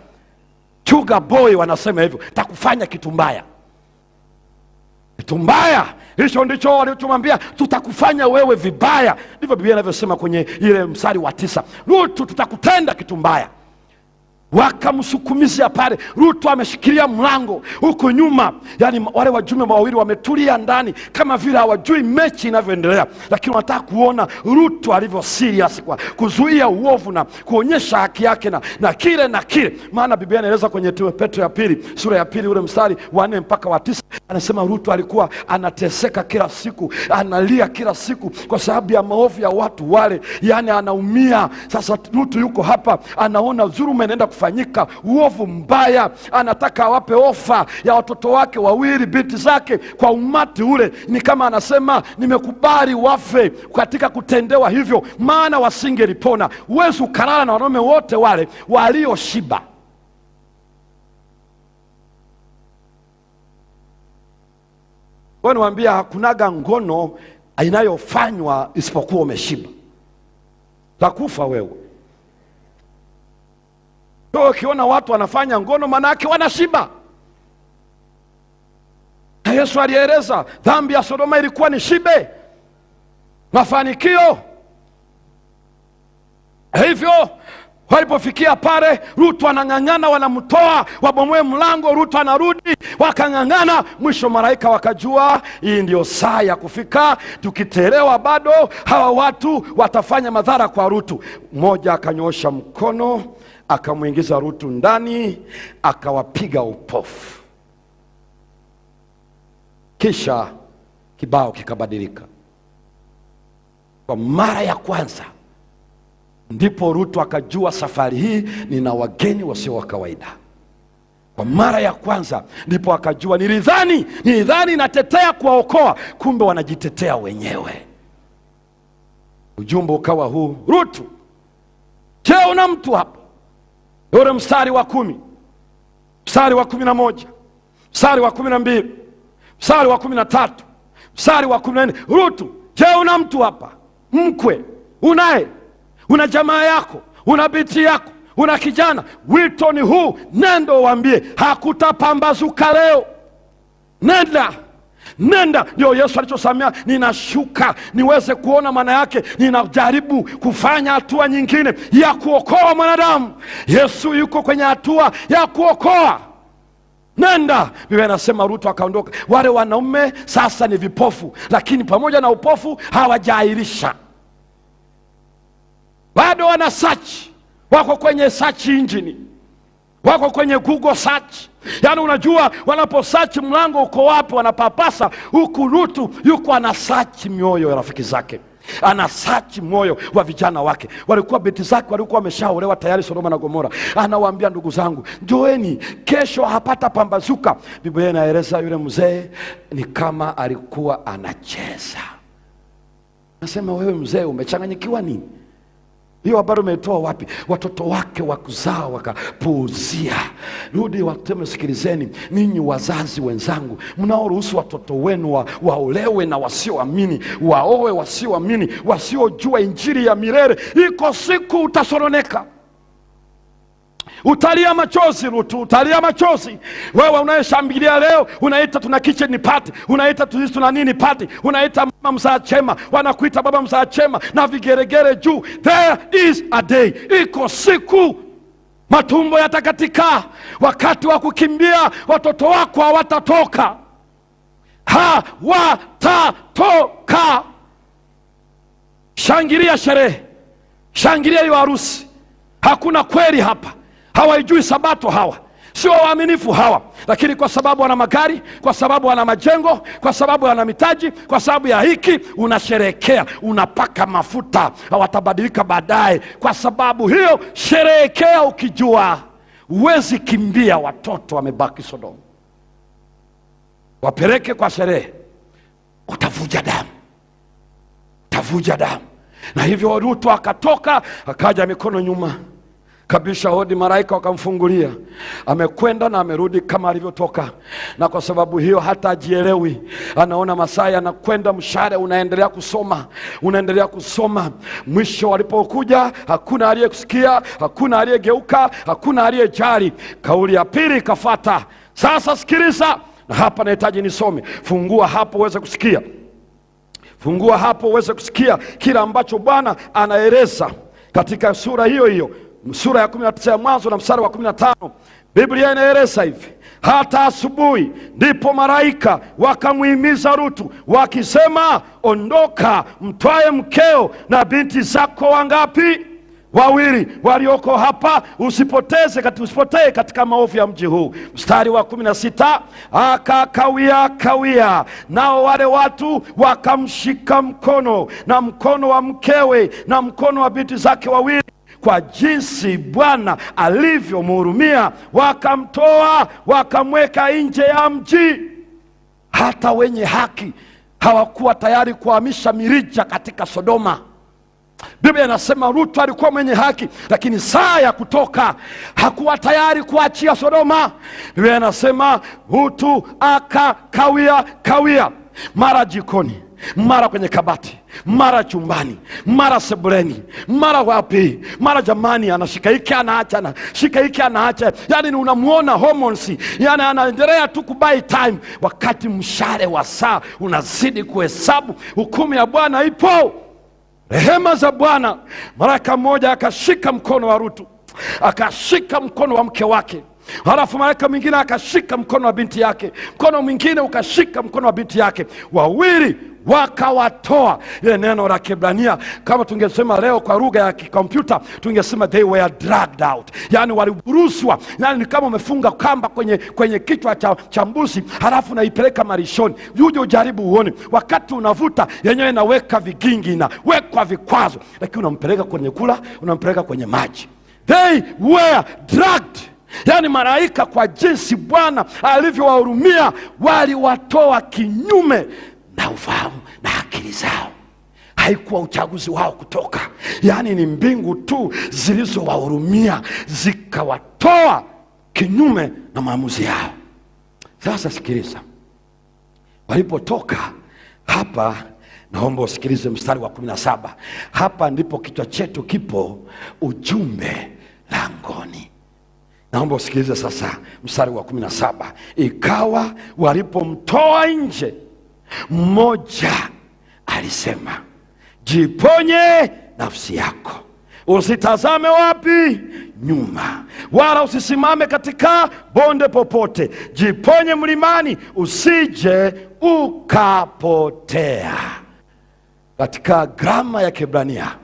S1: Sugar boy wanasema hivyo, takufanya kitu mbaya. Kitu mbaya, hicho ndicho walichomwambia, tutakufanya wewe vibaya. Ndivyo Biblia inavyosema kwenye ile mstari wa 9. Rutu, tutakutenda kitu mbaya. wakamsukumizia pale. Rutu ameshikilia mlango huko nyuma, yani wale wajumbe wawili wametulia ndani kama vile hawajui mechi inavyoendelea, lakini wanataka kuona Rutu alivyo serious kwa kuzuia uovu na kuonyesha haki yake na kile. Maana Biblia inaeleza kwenye Petro ya pili sura ya pili ule mstari wa 4 mpaka wa 9, anasema Rutu alikuwa anateseka kila siku, analia kila siku kwa sababu ya maovu ya watu wale, yani anaumia. Sasa Rutu yuko hapa, anaona dhuluma inaenda kufanyika, uovu mbaya, anataka awape ofa ya watoto wake wawili, binti zake, kwa umati ule. Ni kama anasema nimekubali wafe katika kutendewa hivyo, maana wasingelipona. Huwezi ukalala na wanaume wote wale walioshiba. Niwaambia hakunaga ngono inayofanywa isipokuwa umeshiba. Takufa wewe. Ukiona watu wanafanya ngono, manake wanashiba. Na Yesu alieleza dhambi ya Sodoma ilikuwa ni shibe, mafanikio. Hivyo walipofikia pale, Rutu anang'ang'ana, wanamtoa wabomoe mlango, Rutu anarudi, wakang'ang'ana. Mwisho malaika wakajua hii ndio saa ya kufika, tukitelewa bado hawa watu watafanya madhara kwa Rutu. Mmoja akanyosha mkono, akamwingiza Rutu ndani, akawapiga upofu. Kisha kibao kikabadilika. Kwa mara ya kwanza ndipo Rutu akajua safari hii nina wageni wasio wa kawaida. Kwa mara ya kwanza ndipo akajua, nilidhani natetea kuwaokoa, kumbe wanajitetea wenyewe. Ujumbe ukawa huu: Rutu, je, una mtu hapo? Ule mstari wa 10, mstari wa 11, mstari wa 12, mstari wa 13, mstari wa 14. Rutu, je, una mtu hapa? Mkwe unaye? Una jamaa yako? Una binti yako? Una kijana? Wito ni huu, nenda waambie hakutapambazuka leo. Nenda. Ndio Yesu alichosamia, ninashuka niweze kuona maana yake, ninajaribu kufanya hatua nyingine ya kuokoa mwanadamu. Yesu yuko kwenye hatua ya kuokoa. Nenda. Biblia inasema Rutu akaondoka. Wale wanaume sasa ni vipofu, lakini pamoja na upofu hawajaahirisha, bado wana search, wako kwenye search engine, wako kwenye Google search. Yani unajua wanapo search mlango uko wapi, wanapapasa huku. Rutu yuko ana search mioyo ya rafiki zake, ana search moyo wa vijana wake. Walikuwa binti zake walikuwa wameshaolewa tayari Sodoma na Gomora. Anawaambia, ndugu zangu, njoeni, kesho hapata pambazuka. Biblia inaeleza yule mzee ni kama alikuwa anacheza. Nasema, wewe mzee umechanganyikiwa nini? Hiyo habari umetoa wapi? Watoto wake wakuzaa wakapuuzia. Rudi wateme, sikilizeni ninyi wazazi wenzangu, mnaoruhusu watoto wenu waolewe na wasioamini, waowe wasioamini, wasiojua injili ya milele. Iko siku utasononeka, utalia machozi. Rutu, utalia machozi. Wewe unayeshambilia leo, unaita tuna kitchen party, unaita tuna nini party, unaita mama mzaa chema, wanakuita baba mzaa chema na vigeregere juu. There is a day, iko siku matumbo yatakatika. Wakati wa kukimbia watoto wako hawatatoka, hawatatoka. Shangilia sherehe, shangilia hiyo harusi. Hakuna kweli hapa. Hawaijui sabato hawa, sio waaminifu hawa, lakini kwa sababu wana magari, kwa sababu wana majengo, kwa sababu wana mitaji, kwa sababu ya hiki unasherehekea, unapaka mafuta. Hawatabadilika baadaye. Kwa sababu hiyo sherehekea ukijua huwezi kimbia. Watoto wamebaki Sodoma, wapeleke kwa sherehe, utavuja damu, utavuja damu. Na hivyo Rutu akatoka, akaja mikono nyuma, kabisha hodi, malaika wakamfungulia. Amekwenda na amerudi kama alivyotoka, na kwa sababu hiyo hata ajielewi. Anaona masaa yanakwenda, mshale unaendelea kusoma. Mwisho walipokuja, hakuna aliyekusikia, hakuna aliyegeuka, hakuna aliyejali. Kauli ya pili ikafata. Sasa sikiliza, na hapa nahitaji nisome. Fungua hapo uweze kusikia, fungua hapo uweze kusikia kila ambacho Bwana anaeleza katika sura hiyo hiyo. sura ya 19 ya Mwanzo na mstari wa 15, Biblia inaeleza hivi: hata asubuhi ndipo malaika wakamuhimiza Rutu wakisema, ondoka, mtwae mkeo na binti zako wangapi? Wawili, walioko hapa, usipotee katika maovu ya mji huu. Mstari wa 16, akakawia, nao wale watu wakamshika mkono na mkono wa mkewe na mkono wa binti zake wawili, kwa jinsi Bwana alivyomhurumia, wakamtoa wakamweka nje ya mji. Hata wenye haki hawakuwa tayari kuhamisha mirija katika Sodoma. Biblia inasema Rutu alikuwa mwenye haki, lakini saa ya kutoka hakuwa tayari kuachia Sodoma. Biblia inasema Rutu akakawia, mara jikoni, mara kwenye kabati, mara chumbani, mara sebuleni, mara wapi, mara jamani, anashika hiki anaacha, anashika hiki anaacha. Yani unamuona hormones, yani anaendelea tu kubuy time, wakati mshale wa saa unazidi kuhesabu. Hukumu ya Bwana ipo, rehema za Bwana. Malaika mmoja akashika mkono wa Rutu, akashika mkono wa mke wake, halafu malaika mwingine akashika mkono wa binti yake, mkono mwingine ukashika mkono wa binti yake, wawili wakawatoa. Ile neno la Kiebrania, kama tungesema leo kwa lugha ya kikompyuta, tungesema they were dragged out, yani waliburuswa. Yani ni kama umefunga kamba kwenye kichwa cha mbuzi, halafu naipeleka marishoni. Uje ujaribu uone, wakati unavuta yenyewe inaweka vigingi, inawekwa vikwazo, lakini unampeleka kwenye kula, unampeleka kwenye maji. They were dragged. Yani malaika, kwa jinsi Bwana alivyowahurumia, waliwatoa kinyume na ufahamu na akili zao. Haikuwa uchaguzi wao kutoka, yani ni mbingu tu zilizowahurumia zikawatoa kinyume na maamuzi yao. Sasa sikiliza, walipotoka hapa, naomba usikilize mstari wa 17. Hapa ndipo kichwa chetu kipo, ujumbe langoni. Naomba usikilize sasa mstari wa 17. Ikawa walipomtoa nje, mmoja alisema, jiponye nafsi yako, usitazame wapi? Nyuma, wala usisimame katika bonde popote. Jiponye mlimani, usije ukapotea. Katika grama ya Kiebrania,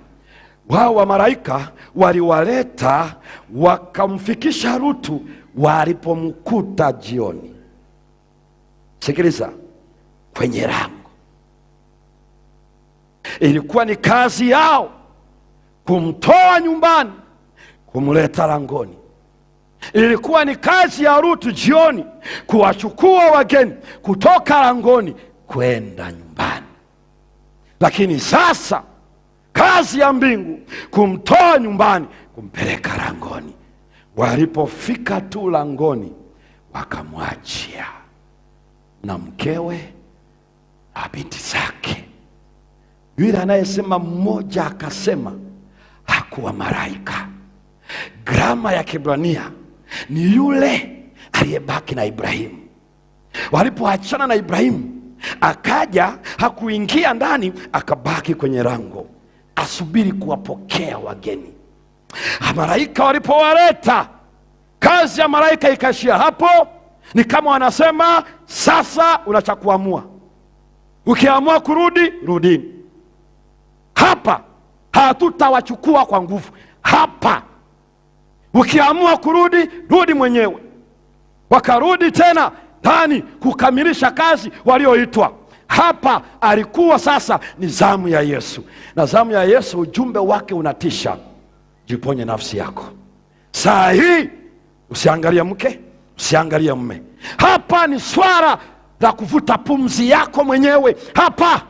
S1: wao wa malaika waliwaleta wakamfikisha Rutu walipomkuta jioni. Sikiliza, kwenye lango. Ilikuwa ni kazi yao kumtoa nyumbani, kumleta langoni. Ilikuwa ni kazi ya Rutu jioni kuwachukua wageni kutoka langoni kwenda nyumbani. Lakini sasa kazi ya mbingu kumtoa nyumbani, kumpeleka langoni. Walipofika tu langoni, wakamwachia na mkewe na binti zake. Yule anayesema mmoja akasema hakuwa malaika. Grama ya Kiebrania ni yule aliyebaki na Ibrahimu. Walipoachana na Ibrahimu, akaja, hakuingia ndani, akabaki kwenye lango asubiri kuwapokea wageni. Malaika walipowaleta, kazi ya malaika ikaishia hapo. Ni kama wanasema, sasa unacha kuamua. Ukiamua kurudi, rudini. Hapa hatutawachukua kwa nguvu. Hapa ukiamua kurudi, rudi mwenyewe. Wakarudi tena ndani kukamilisha kazi walioitwa. Hapa alikuwa sasa ni zamu ya Yesu, na zamu ya Yesu ujumbe wake unatisha. Jiponye nafsi yako. Saa hii usiangalia mke, usiangalia mume. Hapa ni swala la kuvuta pumzi yako mwenyewe. Hapa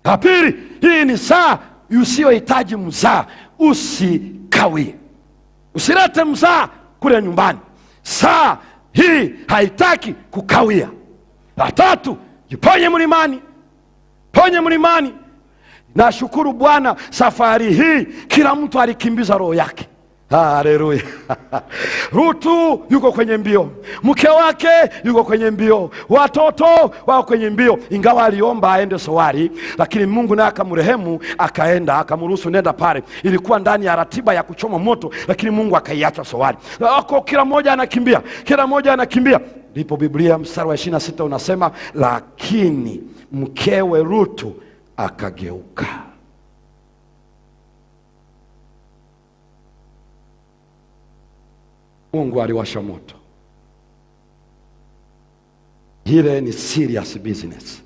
S1: la pili, hii ni saa usiyohitaji mzaa. Usikawie, usilete mzaa kule nyumbani. Saa hii haitaki kukawia. La tatu, jiponye mlimani. Ponye mlimani. Nashukuru Bwana, safari hii kila mtu alikimbiza roho yake. Haleluya. Rutu yuko kwenye mbio, mke wake yuko kwenye mbio, watoto wako kwenye mbio. Ingawa aliomba aende Soari, lakini Mungu naye akamrehemu, akaenda, akamruhusu nenda pale. Ilikuwa ndani ya ratiba ya kuchoma moto, lakini Mungu akaiacha Soari. Wako kila mmoja anakimbia, kila mmoja anakimbia. Ndipo Biblia mstari wa 26 unasema, lakini mkewe Rutu akageuka. Mungu aliwasha moto. Ile ni serious business.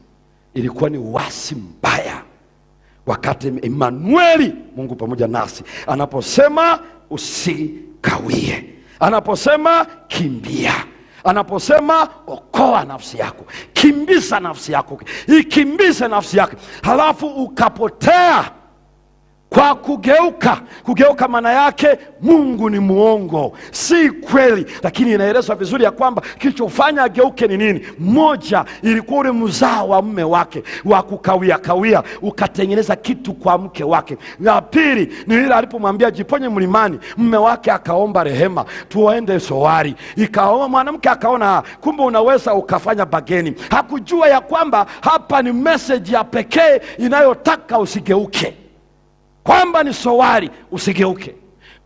S1: Ilikuwa ni uasi mbaya. Wakati Emanueli, Mungu pamoja nasi, anaposema usikawie, anaposema kimbia, anaposema okoa nafsi yako, kimbiza nafsi yako, ikimbize nafsi yako, halafu ukapotea kwa kugeuka. Kugeuka maana yake Mungu ni muongo, si kweli. Lakini inaelezwa vizuri ya kwamba kilichofanya ageuke ni nini? Moja, ilikuwa ule mzao wa mume wake wa kukawia kawia, ukatengeneza kitu kwa mke wake. La pili ni ile alipomwambia jiponye mlimani, mume wake akaomba rehema, tuende Soari. Ikaomba, mwanamke akaona kumbe unaweza ukafanya bageni. Hakujua ya kwamba hapa ni message ya pekee inayotaka usigeuke, kwamba ni Soari usigeuke,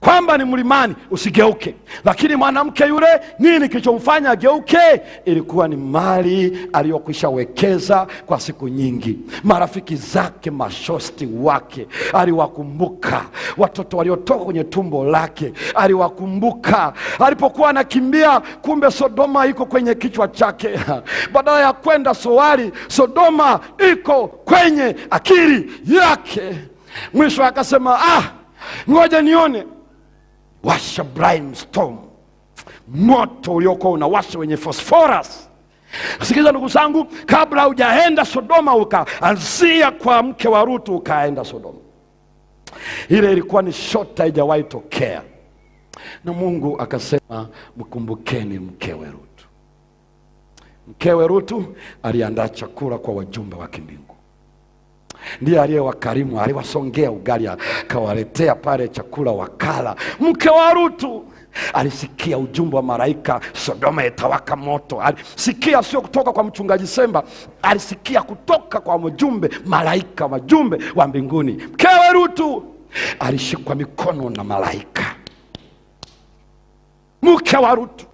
S1: kwamba ni mlimani usigeuke. Lakini mwanamke yule, nini kilichomfanya ageuke? Ilikuwa ni mali aliyokwisha wekeza kwa siku nyingi. Marafiki zake, mashosti wake aliwakumbuka, watoto waliotoka kwenye tumbo lake aliwakumbuka. Alipokuwa anakimbia, kumbe Sodoma iko kwenye kichwa chake. Badala ya kwenda Soari, Sodoma iko kwenye akili yake. Mwisho akasema, ngoja nione. Washa brimstone, moto uliokuwa unawasha wenye phosphorus. Sikiliza ndugu zangu, kabla hujaenda Sodoma, ukaanzia kwa mke wa Rutu ukaenda Sodoma. Ile ilikuwa ni shota, haijawahi tokea. Na Mungu akasema, mkumbukeni mkewe Rutu. Mkewe Rutu aliandaa chakula kwa wajumbe wa kimbingu. Ndiye aliyewakarimu, aliwasongea ugali, akawaletea pale chakula wakala. Mke wa Rutu alisikia ujumbe wa malaika, Sodoma itawaka moto. Alisikia sio kutoka kwa mchungaji Semba, alisikia kutoka kwa mjumbe malaika, wajumbe wa mbinguni. Mkewe Rutu alishikwa mikono na malaika. Mke wa Rutu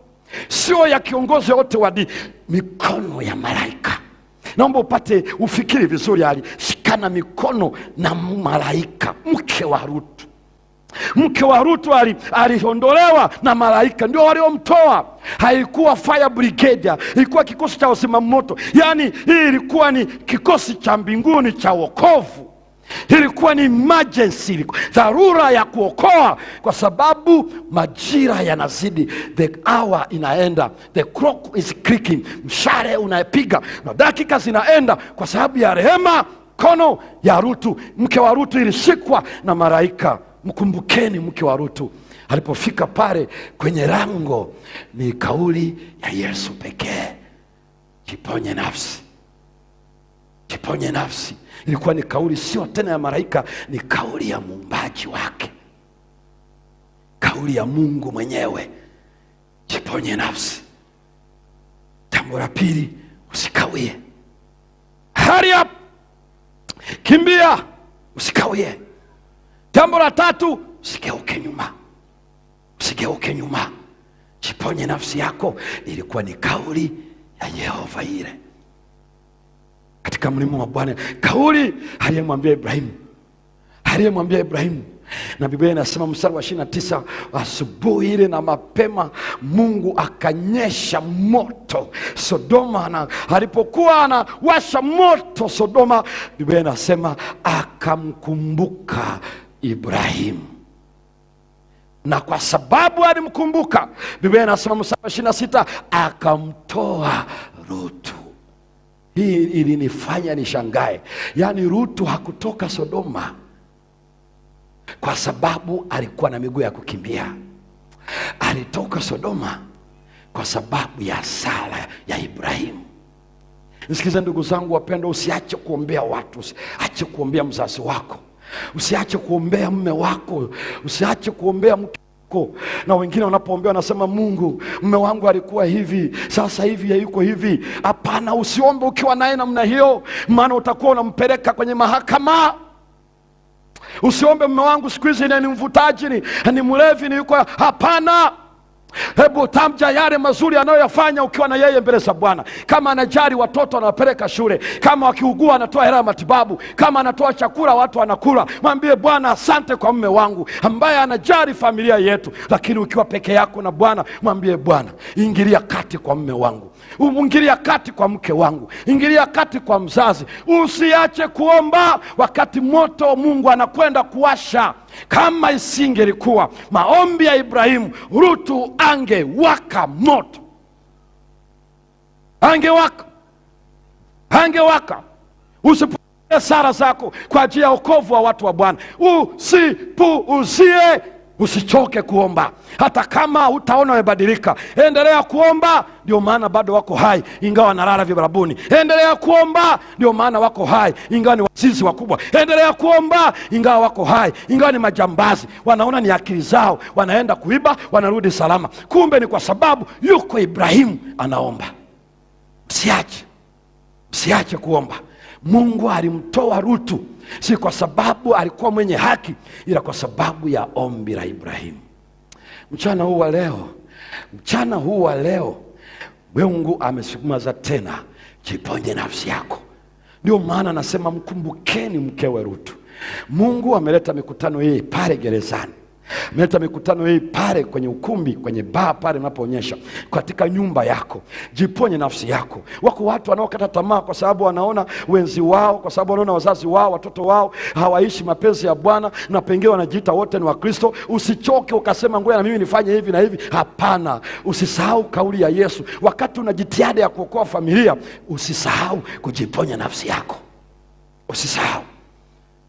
S1: sio ya kiongozi wote wa dini, mikono ya malaika. Naomba upate ufikiri vizuri, alishikana mikono na malaika. Mke wa Rutu, mke wa Rutu aliondolewa na malaika, ndio waliomtoa. Haikuwa fire brigade, ilikuwa kikosi cha usimamoto. Yani hii ilikuwa ni kikosi cha mbinguni cha wokovu. Ilikuwa ni emergency, dharura ya kuokoa, kwa sababu majira yanazidi, the hour inaenda, the clock is clicking, mshale unapiga na dakika zinaenda, kwa sababu ya rehema kono ya Rutu. Mke wa Rutu ilishikwa na malaika. Mkumbukeni mke wa Rutu alipofika pale kwenye lango, ni kauli ya Yesu pekee, jiponye nafsi, jiponye nafsi. Ilikuwa ni kauli sio tena ya malaika, ni kauli ya muumbaji wake, kauli ya Mungu mwenyewe, jiponye nafsi. Jambo la pili, usikawie. Hurry up, kimbia, usikawie. Jambo la tatu, usigeuke nyuma, usigeuke nyuma, jiponye nafsi yako. Ilikuwa ni kauli ya Yehova ile katika mlima wa Bwana, kauli aliyemwambia Ibrahimu, aliyemwambia Ibrahimu. Na Biblia inasema mstari wa 29, asubuhi ile na mapema Mungu akanyesha moto Sodoma, na alipokuwa anawasha moto Sodoma, Biblia inasema akamkumbuka Ibrahimu. Na kwa sababu alimkumbuka, Biblia inasema mstari wa 26, akamtoa Rutu. Hii ilinifanya nishangae. Yaani Rutu hakutoka Sodoma kwa sababu alikuwa na miguu ya kukimbia. Alitoka Sodoma kwa sababu ya sala ya Ibrahimu. Nisikize ndugu zangu wapendwa, usiache kuombea watu, usiache kuombea mzazi wako, usiache kuombea mume wako, usiache kuombea mke zako. Na wengine wanapoombewa wanasema, Mungu, mume wangu alikuwa hivi, sasa hivi hayuko hivi. Hapana, usiombe ukiwa naye namna hiyo, maana utakuwa unampeleka kwenye mahakama. Usiombe, mume wangu siku hizi ni mvutaji, ni mlevi, ni yuko. Hapana. Hebu tamja yale mazuri anayoyafanya ukiwa na yeye mbele za Bwana. Kama anajali watoto anawapeleka shule, kama wakiugua anatoa hela ya matibabu, kama anatoa chakula watu wanakula, mwambie Bwana, asante kwa mume wangu ambaye anajali familia yetu. Lakini ukiwa peke yako na Bwana, mwambie Bwana, ingilia kati kwa mume wangu, ingilia kati kwa mke wangu, ingilia kati kwa mzazi. Usiache kuomba wakati moto Mungu anakwenda kuwasha. Kama isingelikuwa maombi ya Ibrahimu, Rutu angewaka moto, angewaka. Usipuuzie sala zako kwa ajili ya wokovu wa watu wa Bwana. Usipuuzie, usichoke kuomba. Hata kama utaona umebadilika, endelea kuomba. Ndio maana bado wako hai ingawa wanalala vibarabuni. Endelea kuomba, ndio maana wako hai ingawa ni wazizi wakubwa. Endelea kuomba ingawa wako hai ingawa ni majambazi. Wanaona ni akili zao, wanaenda kuiba, wanarudi salama. Kumbe ni kwa sababu yuko Ibrahimu anaomba. Msiache kuomba. Mungu alimtoa Rutu si kwa sababu alikuwa mwenye haki, ila kwa sababu ya ombi la Ibrahimu. Mchana huu wa leo Mungu amesikumaza tena, jiponye nafsi yako. Ndio maana nasema mkumbukeni mkewe Rutu. Mungu ameleta mikutano hii pale gerezani, ameleta mikutano hii pale kwenye ukumbi, kwenye baa pale unapoonyesha, katika nyumba yako. Jiponye nafsi yako. Wako watu wanaokata tamaa kwa sababu wanaona wenzi wao, kwa sababu wanaona wazazi wao, watoto wao hawaishi mapenzi ya Bwana, na pengine wanajiita wote ni Wakristo. Usichoke ukasema ngoja na mimi nifanye hivi na hivi. Hapana. Usisahau kauli ya Yesu. Wakati una jitihada ya kuokoa familia, usisahau kujiponya nafsi yako. Usisahau.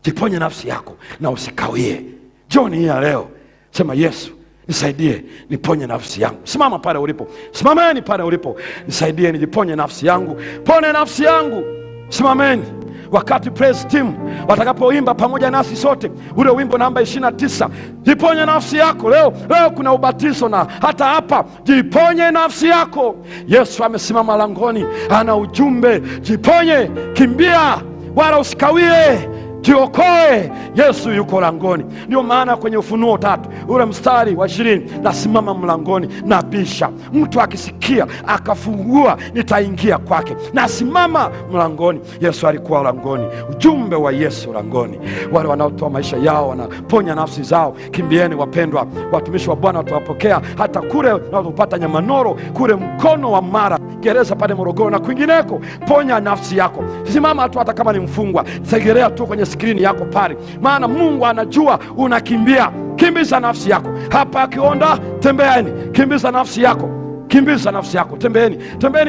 S1: Jiponye nafsi yako na usikawie. Jioni hii ya leo sema, Yesu nisaidie niponye nafsi yangu. Simama pale ulipo. Simameni pale ulipo. Nisaidie nijiponye nafsi yangu. Pone nafsi yangu. Simameni. Wakati praise team watakapoimba pamoja nasi sote ule wimbo namba 29, jiponye nafsi yako. Leo kuna ubatizo, na hata hapa jiponye nafsi yako. Yesu amesimama langoni, ana ujumbe. Jiponye, kimbia, wala usikawie. Jiokoe, Yesu yuko langoni. Ndio maana kwenye Ufunuo 3 ule mstari wa 20, nasimama mlangoni nabisha, mtu akisikia akafungua, nitaingia kwake. Nasimama mlangoni. Yesu alikuwa langoni. Ujumbe wa Yesu langoni. Wale wanaotoa maisha yao, wanaponya nafsi zao, kimbieni wapendwa. Watumishi wa Bwana watawapokea hata kule unapopata Nyamanoro, kule Mkono wa Mara, gereza pale Morogoro na kwingineko. Ponya nafsi yako. Simama tu, hata kama ni mfungwa, segelea tu kwenye skrini yako pale, maana Mungu anajua unakimbia. Kimbiza nafsi yako. Hapa Kionda, tembeeni. Kimbiza nafsi yako. Kimbiza nafsi yako. Tembeeni,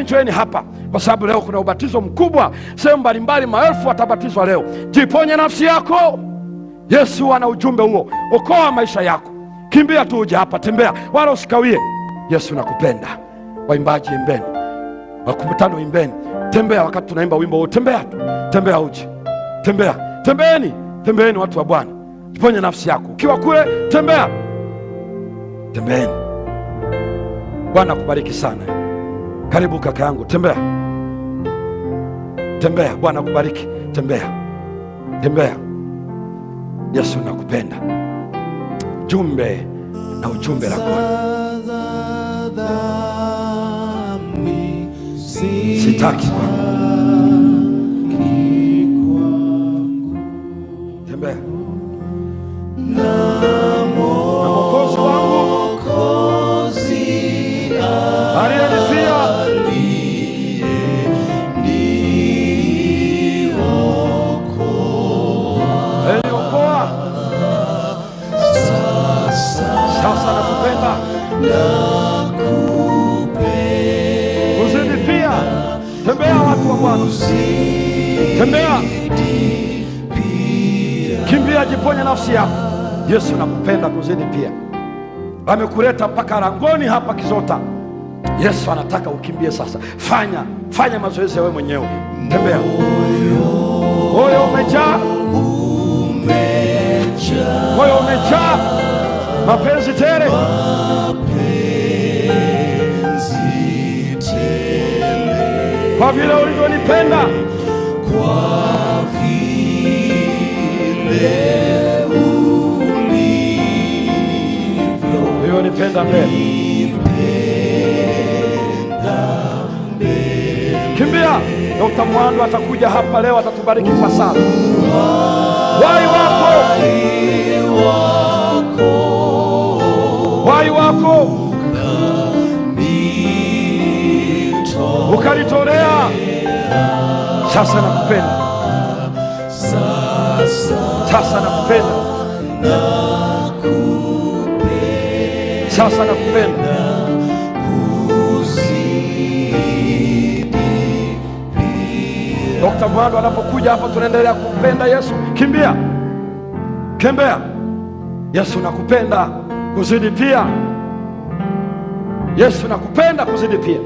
S1: njoeni hapa, kwa sababu leo kuna ubatizo mkubwa sehemu mbalimbali. Maelfu watabatizwa leo. Jiponye nafsi yako. Yesu ana ujumbe huo. Okoa maisha yako. Kimbia tu uje hapa, tembea, wala usikawie. Yesu nakupenda. Waimbaji imbeni, makutano imbeni. Tembea wakati tunaimba wimbo huo. Tembea tu, tembea uje. Tembeeni watu wa Bwana. Jiponye nafsi yako. Ukiwa kule, tembeeni. Bwana kubariki sana. Karibu kaka yangu, tembea. Bwana kubariki. Tembea. Yesu nakupenda. Jumbe na ujumbe la Bwana. Sitaki tembea na Mwokozi wangu aliyenifia. Aliokoa. Sasa nakupenda. Uzidi pia. Tembea watu wa Bwana. Tembea. Kimbia, jiponye nafsi yako. Yesu nakupenda kuzidi pia. Amekuleta mpaka langoni hapa Kizota. Yesu anataka ukimbie sasa. Fanya mazoezi wewe mwenyewe. Tembea. Moyo umejaa. mapenzi tele, kwa vile ulivyonipenda, ulivyonipenda mbele. Kimbia, Dr. Mwando atakuja hapa leo, atatubariki kwa sala. Wai wako ukalitolea, sasa nakupenda, sasa nakupenda, sasa nakupenda. Dr. Mwando anapokuja hapa, tunaendelea kumpenda Yesu. Kimbia, kimbia, Yesu nakupenda kuzidi pia, Yesu nakupenda kuzidi pia.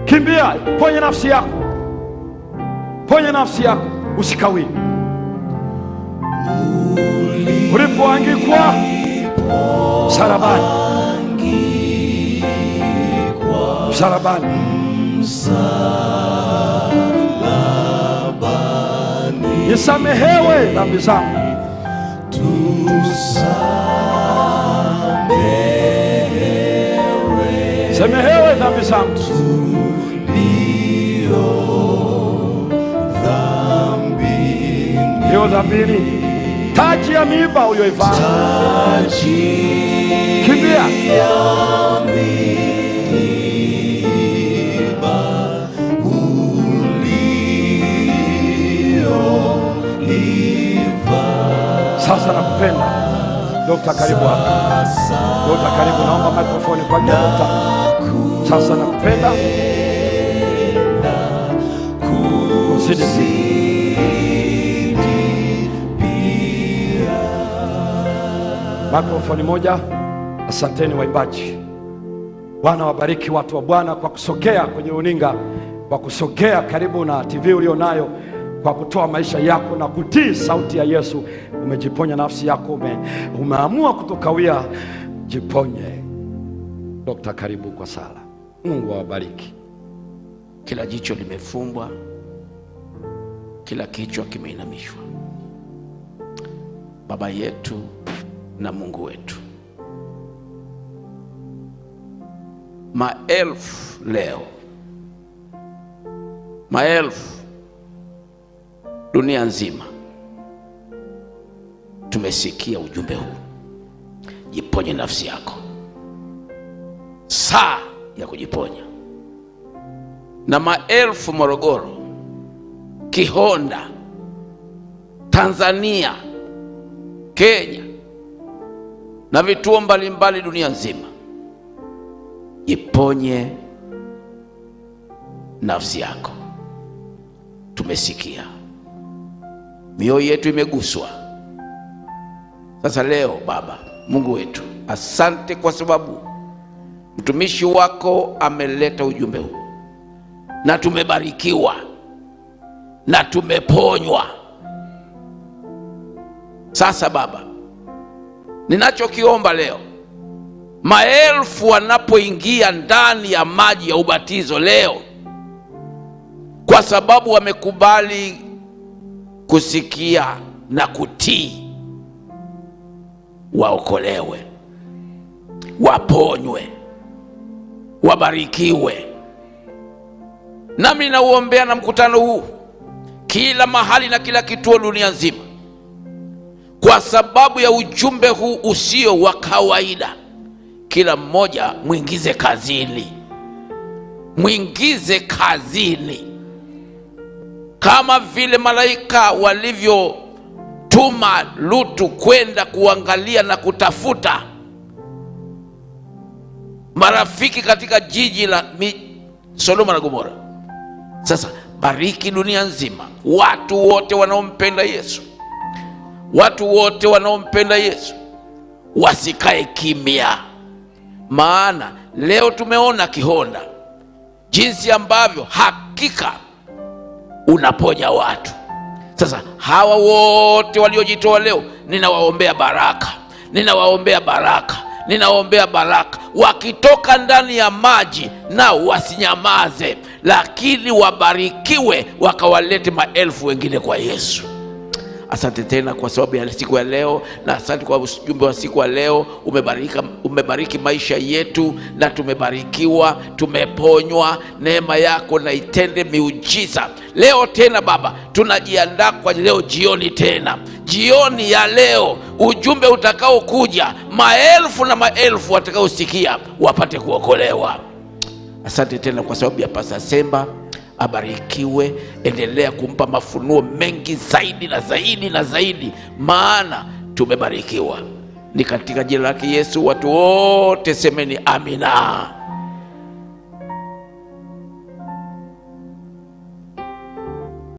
S1: Kimbia, ponye nafsi yako, ponye nafsi yako, usikawie. Ulipoangikwa msalabani, msalabani, nisamehewe dhambi zangu, samehewe dhambi zangu, hiyo dhambini, taji ya miiba uliyoivaa. Kimbia, sasa nakupenda. Dokta, karibu hapa. Dokta, karibu, naomba mikrofoni kwa Dokta. Sasa nakupenda kuzidi. Mikrofoni moja. Asanteni waimbaji. Bwana wabariki watu wa Bwana kwa kusogea kwenye runinga, kwa kusogea karibu na TV ulionayo, kwa kutoa maisha yako na kutii sauti ya Yesu. Umejiponya nafsi yako, umeamua kutokawia, jiponye. Dokta, karibu kwa sala. Mungu awabariki.
S2: Kila jicho limefumbwa, kila kichwa kimeinamishwa. Baba yetu na Mungu wetu, maelfu leo, maelfu dunia nzima tumesikia ujumbe huu. Jiponye nafsi yako, saa ya kujiponya. Na maelfu Morogoro, Kihonda, Tanzania, Kenya na vituo mbalimbali dunia nzima, jiponye nafsi yako. Tumesikia, mioyo yetu imeguswa. Sasa leo Baba Mungu wetu, asante kwa sababu mtumishi wako ameleta ujumbe huu, na tumebarikiwa na tumeponywa. Sasa Baba, ninachokiomba leo, maelfu wanapoingia ndani ya maji ya ubatizo leo, kwa sababu wamekubali kusikia na kutii, waokolewe, waponywe, wabarikiwe. Nami nauombea na mkutano huu kila mahali na kila kituo dunia nzima, kwa sababu ya ujumbe huu usio wa kawaida. Kila mmoja mwingize kazini, mwingize kazini, kama vile malaika walivyotuma Lutu kwenda kuangalia na kutafuta marafiki katika jiji la Sodoma na Gomora. Sasa bariki dunia nzima, watu wote wanaompenda Yesu, watu wote wanaompenda Yesu wasikae kimya. Maana leo tumeona Kihonda jinsi ambavyo hakika unaponya watu. Sasa hawa wote waliojitoa leo, ninawaombea baraka, ninawaombea baraka, ninawaombea baraka. Wakitoka ndani ya maji nao wasinyamaze, lakini wabarikiwe, wakawalete maelfu wengine kwa Yesu. Asante tena kwa sababu ya siku ya leo, na asante kwa ujumbe wa siku ya leo. Umebariki maisha yetu, na tumebarikiwa, tumeponywa. Neema yako na itende miujiza leo tena Baba. Tunajiandaa kwa leo jioni, tena jioni ya leo, ujumbe utakao kuja, maelfu na maelfu watakaosikia wapate kuokolewa. Asante tena kwa sababu ya Pastor Semba. Abarikiwe, endelea kumpa mafunuo mengi zaidi na zaidi na zaidi, maana tumebarikiwa. Ni katika jina lake Yesu watu wote semeni amina.